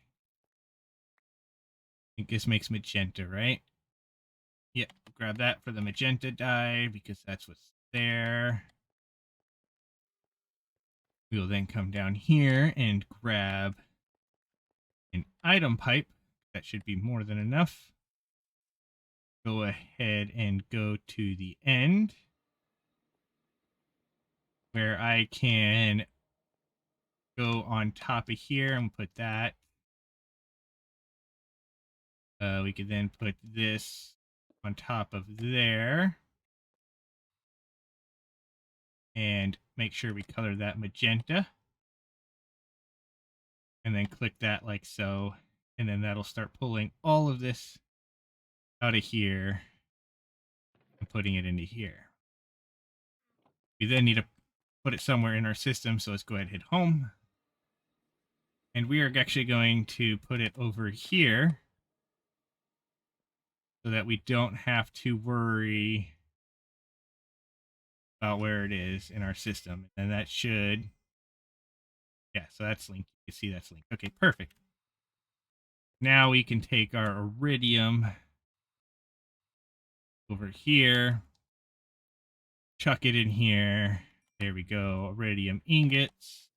think this makes magenta, right? Yep, grab that for the magenta dye because that's what's there. We will then come down here and grab an item pipe. That should be more than enough. Go ahead and go to the end where I can go on top of here and put that. We could then put this on top of there. And make sure we color that magenta. And then click that like so. And then that'll start pulling all of this out of here and putting it into here. We then need to put it somewhere in our system. So let's go ahead and hit home. And we are actually going to put it over here so that we don't have to worry about where it is in our system. And that should, yeah, so that's linked. You can see that's linked. Okay, perfect. Now we can take our iridium over here, chuck it in here. There we go. Iridium ingots.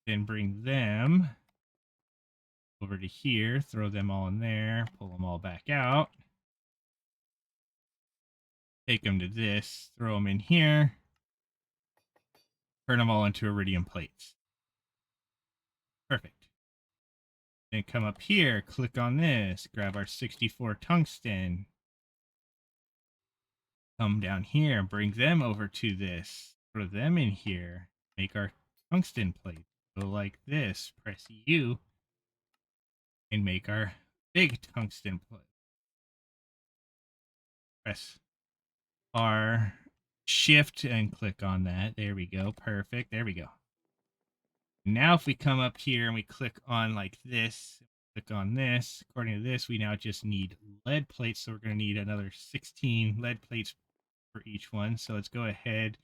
Then bring them over to here, throw them all in there, pull them all back out. Take them to this, throw them in here, turn them all into iridium plates. Perfect. Then come up here, click on this, grab our 64 tungsten. Come down here, bring them over to this, throw them in here, make our tungsten plate. Go like this, press U, and make our big tungsten plate. Press R, shift, and click on that. There we go. Perfect. There we go. Now if we come up here and we click on like this, click on this, according to this, we now just need lead plates. So we're going to need another 16 lead plates for each one. So let's go ahead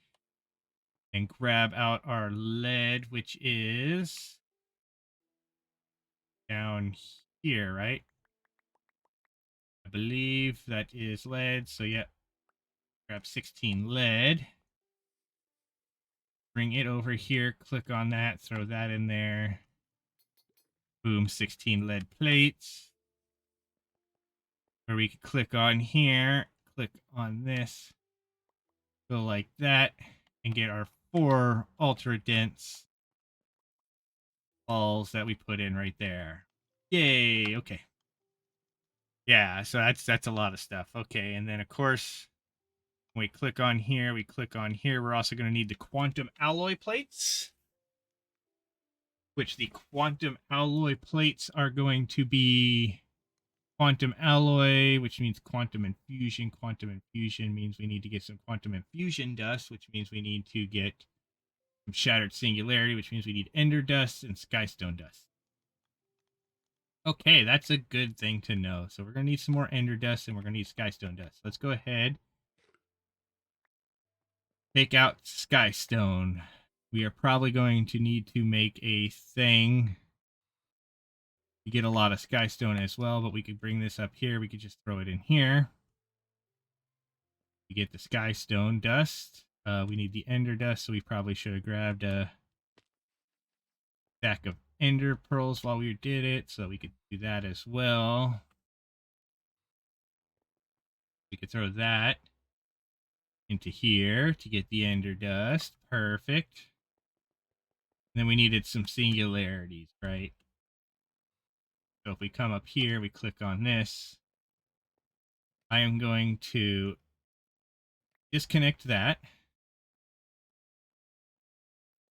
and grab out our lead, which is down here, right? I believe that is lead. So yeah, grab 16 lead. Bring it over here, click on that, throw that in there. Boom, 16 lead plates. Or we could click on here, click on this, go like that, and get our 4 ultra dense balls that we put in right there. Yay, okay. Yeah, so that's a lot of stuff. Okay, and then of course, when we click on here, we're also going to need the quantum alloy plates, which the quantum alloy plates are going to be quantum alloy, which means quantum infusion. Quantum infusion means we need to get some quantum infusion dust, which means we need to get some shattered singularity, which means we need ender dust and skystone dust. Okay, that's a good thing to know. So we're going to need some more ender dust and we're going to need skystone dust. Let's go ahead. Take out skystone. We are probably going to need to make a thing to get a lot of skystone as well, but we could bring this up here. We could just throw it in here. We get the skystone dust. We need the ender dust, so we probably should have grabbed stack of ender pearls while we did it, so we could do that as well. We could throw that into here to get the ender dust. Perfect. And then we needed some singularities, right? So if we come up here, we click on this. I am going to disconnect that.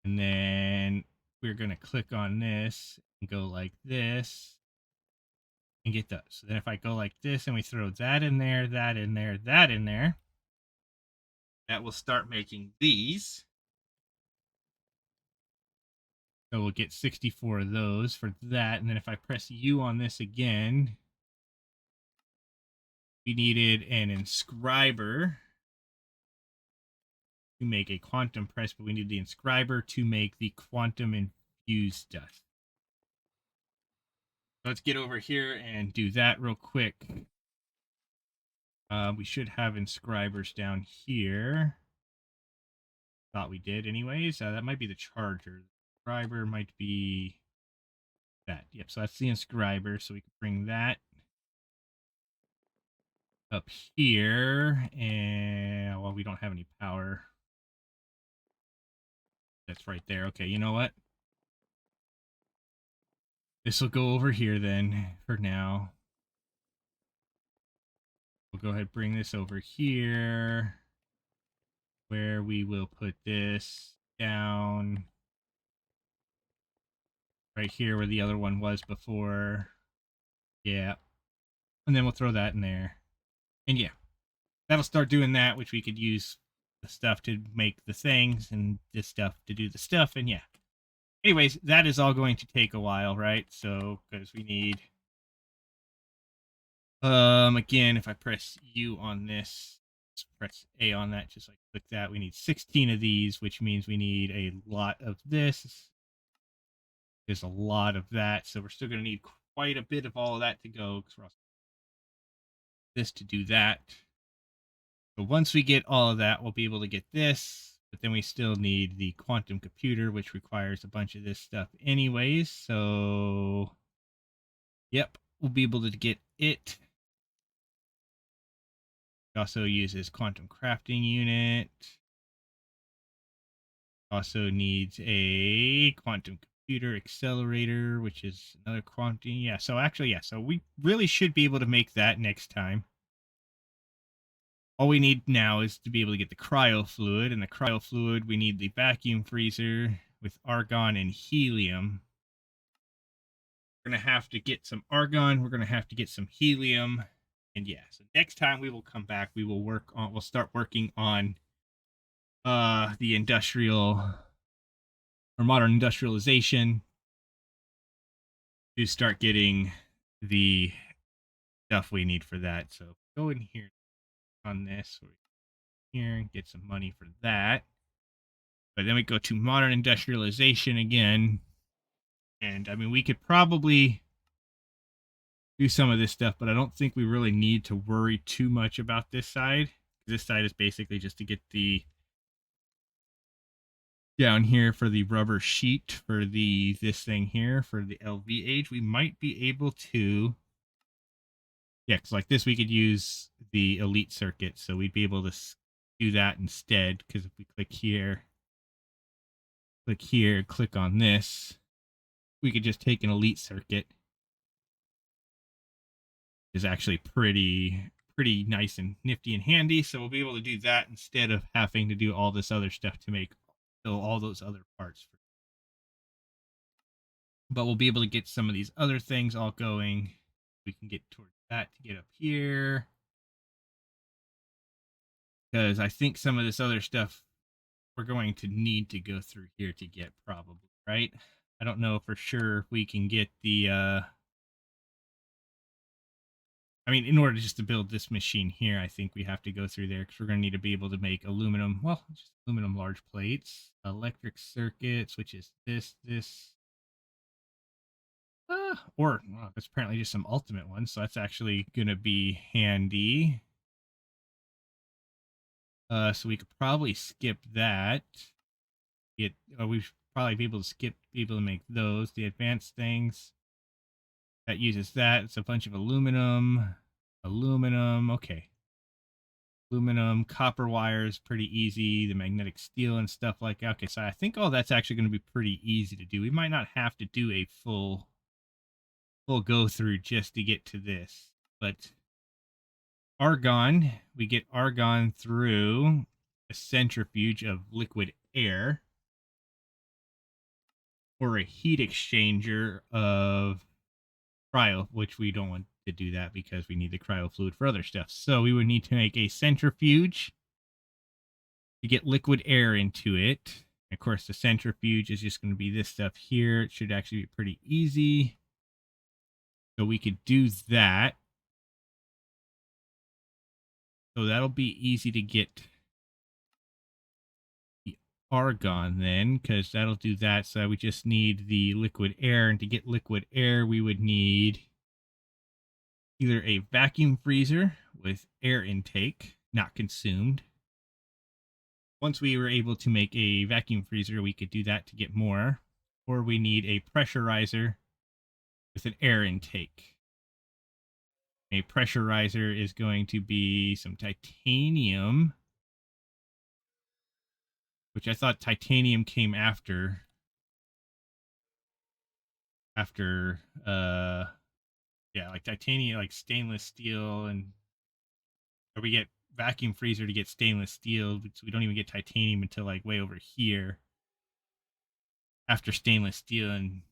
And then we're going to click on this and go like this and get those. So then if I go like this and we throw that in there, that in there, that in there, that will start making these. So we'll get 64 of those for that. And then if I press U on this again, we needed an inscriber to make a quantum press, but we need the inscriber to make the quantum infused dust. Let's get over here and do that real quick. We should have inscribers down here. Thought we did anyways. That might be the charger. The inscriber might be that. Yep, so that's the inscriber. So we can bring that up here. And, well, we don't have any power. That's right there. Okay, you know what? This will go over here then for now. We'll go ahead and bring this over here where we will put this down right here where the other one was before. Yeah. And then we'll throw that in there. And yeah, that'll start doing that, which we could use the stuff to make the things and this stuff to do the stuff. And yeah. Anyways, that is all going to take a while, right? So, because we need again, if I press U on this, press A on that, just like click that, we need 16 of these, which means we need a lot of this. There's a lot of that, so we're still going to need quite a bit of all of that to go, because we're also this to do that. But once we get all of that, we'll be able to get this, but then we still need the quantum computer, which requires a bunch of this stuff anyways, so yep, we'll be able to get it. It also uses quantum crafting unit. Also needs a quantum computer accelerator, which is another quantum. Yeah, so actually, yeah, so we really should be able to make that next time. All we need now is to be able to get the cryo fluid, and the cryo fluid, we need the vacuum freezer with argon and helium. We're going to have to get some argon, we're going to have to get some helium, and yeah, so next time we will come back, we'll start working on the industrial or modern industrialization to start getting the stuff we need for that. So go in here on this here and get some money for that. But then we go to modern industrialization again. And I mean, we could probably do some of this stuff, but I don't think we really need to worry too much about this side. This side is basically just to get the down here for the rubber sheet for this thing here for the LVH. We might be able to, yeah, because like this we could use the elite circuit, so we'd be able to do that instead. Because if we click here, click on this, we could just take an elite circuit. Is actually pretty nice and nifty and handy. So we'll be able to do that instead of having to do all this other stuff to make all those other parts. But we'll be able to get some of these other things all going. We can get towards that to get up here. Because I think some of this other stuff we're going to need to go through here to get probably, right? I don't know for sure if we can get the I mean, in order just to build this machine here, I think we have to go through there because we're going to need to be able to make aluminum, well, just aluminum large plates, electric circuits, which is this, or well, it's apparently just some ultimate ones, so that's actually going to be handy. So we could probably skip that. probably be able to make those. The advanced things that uses that. It's a bunch of aluminum. Okay. Aluminum, copper wires, pretty easy. The magnetic steel and stuff like that. Okay, so I think all that's actually going to be pretty easy to do. We might not have to do a full go through just to get to this, but argon, we get argon through a centrifuge of liquid air or a heat exchanger of cryo, which we don't want to do that because we need the cryo fluid for other stuff. So we would need to make a centrifuge to get liquid air into it. Of course, the centrifuge is just going to be this stuff here. It should actually be pretty easy. So we could do that. So that'll be easy to get the argon then, because that'll do that. So we just need the liquid air. And to get liquid air, we would need either a vacuum freezer with air intake, not consumed. Once we were able to make a vacuum freezer, we could do that to get more. Or we need a pressurizer with an air intake. A pressurizer is going to be some titanium, which I thought titanium came after, like titanium, like stainless steel, and or we get vacuum freezer to get stainless steel, so we don't even get titanium until like way over here after stainless steel and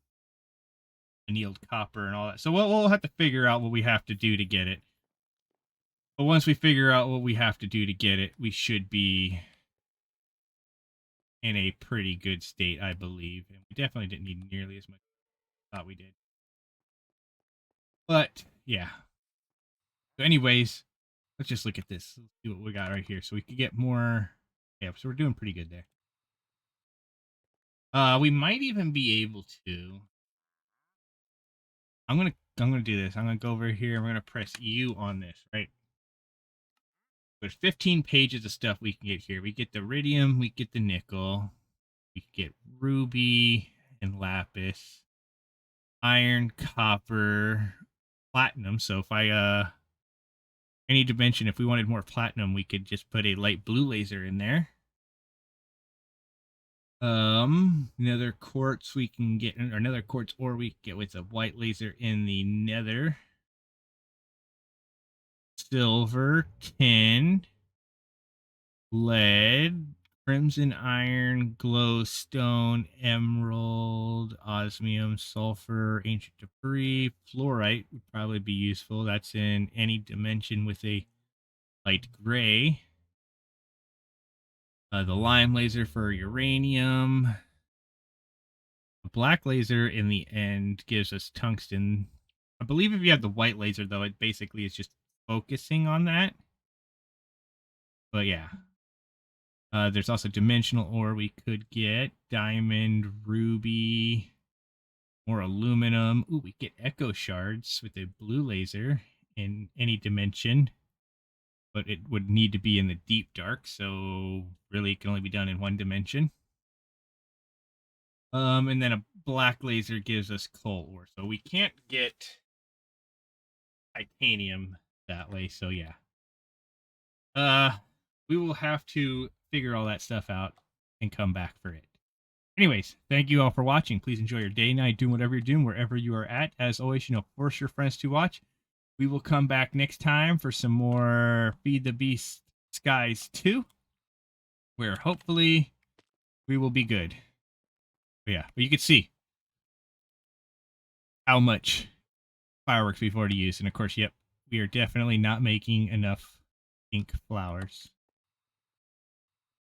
annealed copper and all that. So we'll have to figure out what we have to do to get it. But once we figure out what we have to do to get it, we should be in a pretty good state, I believe. And we definitely didn't need nearly as much as I thought we did. But, yeah. So anyways, let's just look at this. Let's see what we got right here. So we could get more. Yeah, so we're doing pretty good there. We might even be able to. I'm gonna do this. I'm gonna go over here. We're gonna press U on this, right? There's 15 pages of stuff we can get here. We get the iridium, we get the nickel, we get ruby and lapis, iron, copper, platinum. So if I any dimension, if we wanted more platinum, we could just put a light blue laser in there. Nether quartz we can get, or nether quartz ore we can get with a white laser in the nether. Silver, tin, lead, crimson iron, glowstone, emerald, osmium, sulfur, ancient debris, fluorite would probably be useful. That's in any dimension with a light gray. The lime laser for uranium. The black laser in the end gives us tungsten. I believe if you have the white laser, though, it basically is just focusing on that. But yeah. There's also dimensional ore we could get. Diamond, ruby, more aluminum. Ooh, we get echo shards with a blue laser in any dimension. But it would need to be in the deep dark, so really it can only be done in one dimension. And then a black laser gives us coal ore. So we can't get titanium that way, so yeah. We will have to figure all that stuff out and come back for it. Anyways, thank you all for watching. Please enjoy your day, night, doing whatever you're doing, wherever you are at. As always, force your friends to watch. We will come back next time for some more FTB Skies 2, where hopefully we will be good. But yeah, but you can see how much fireworks we've already used. And of course, yep, we are definitely not making enough pink flowers.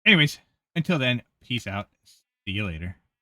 Anyways, until then, peace out. See you later.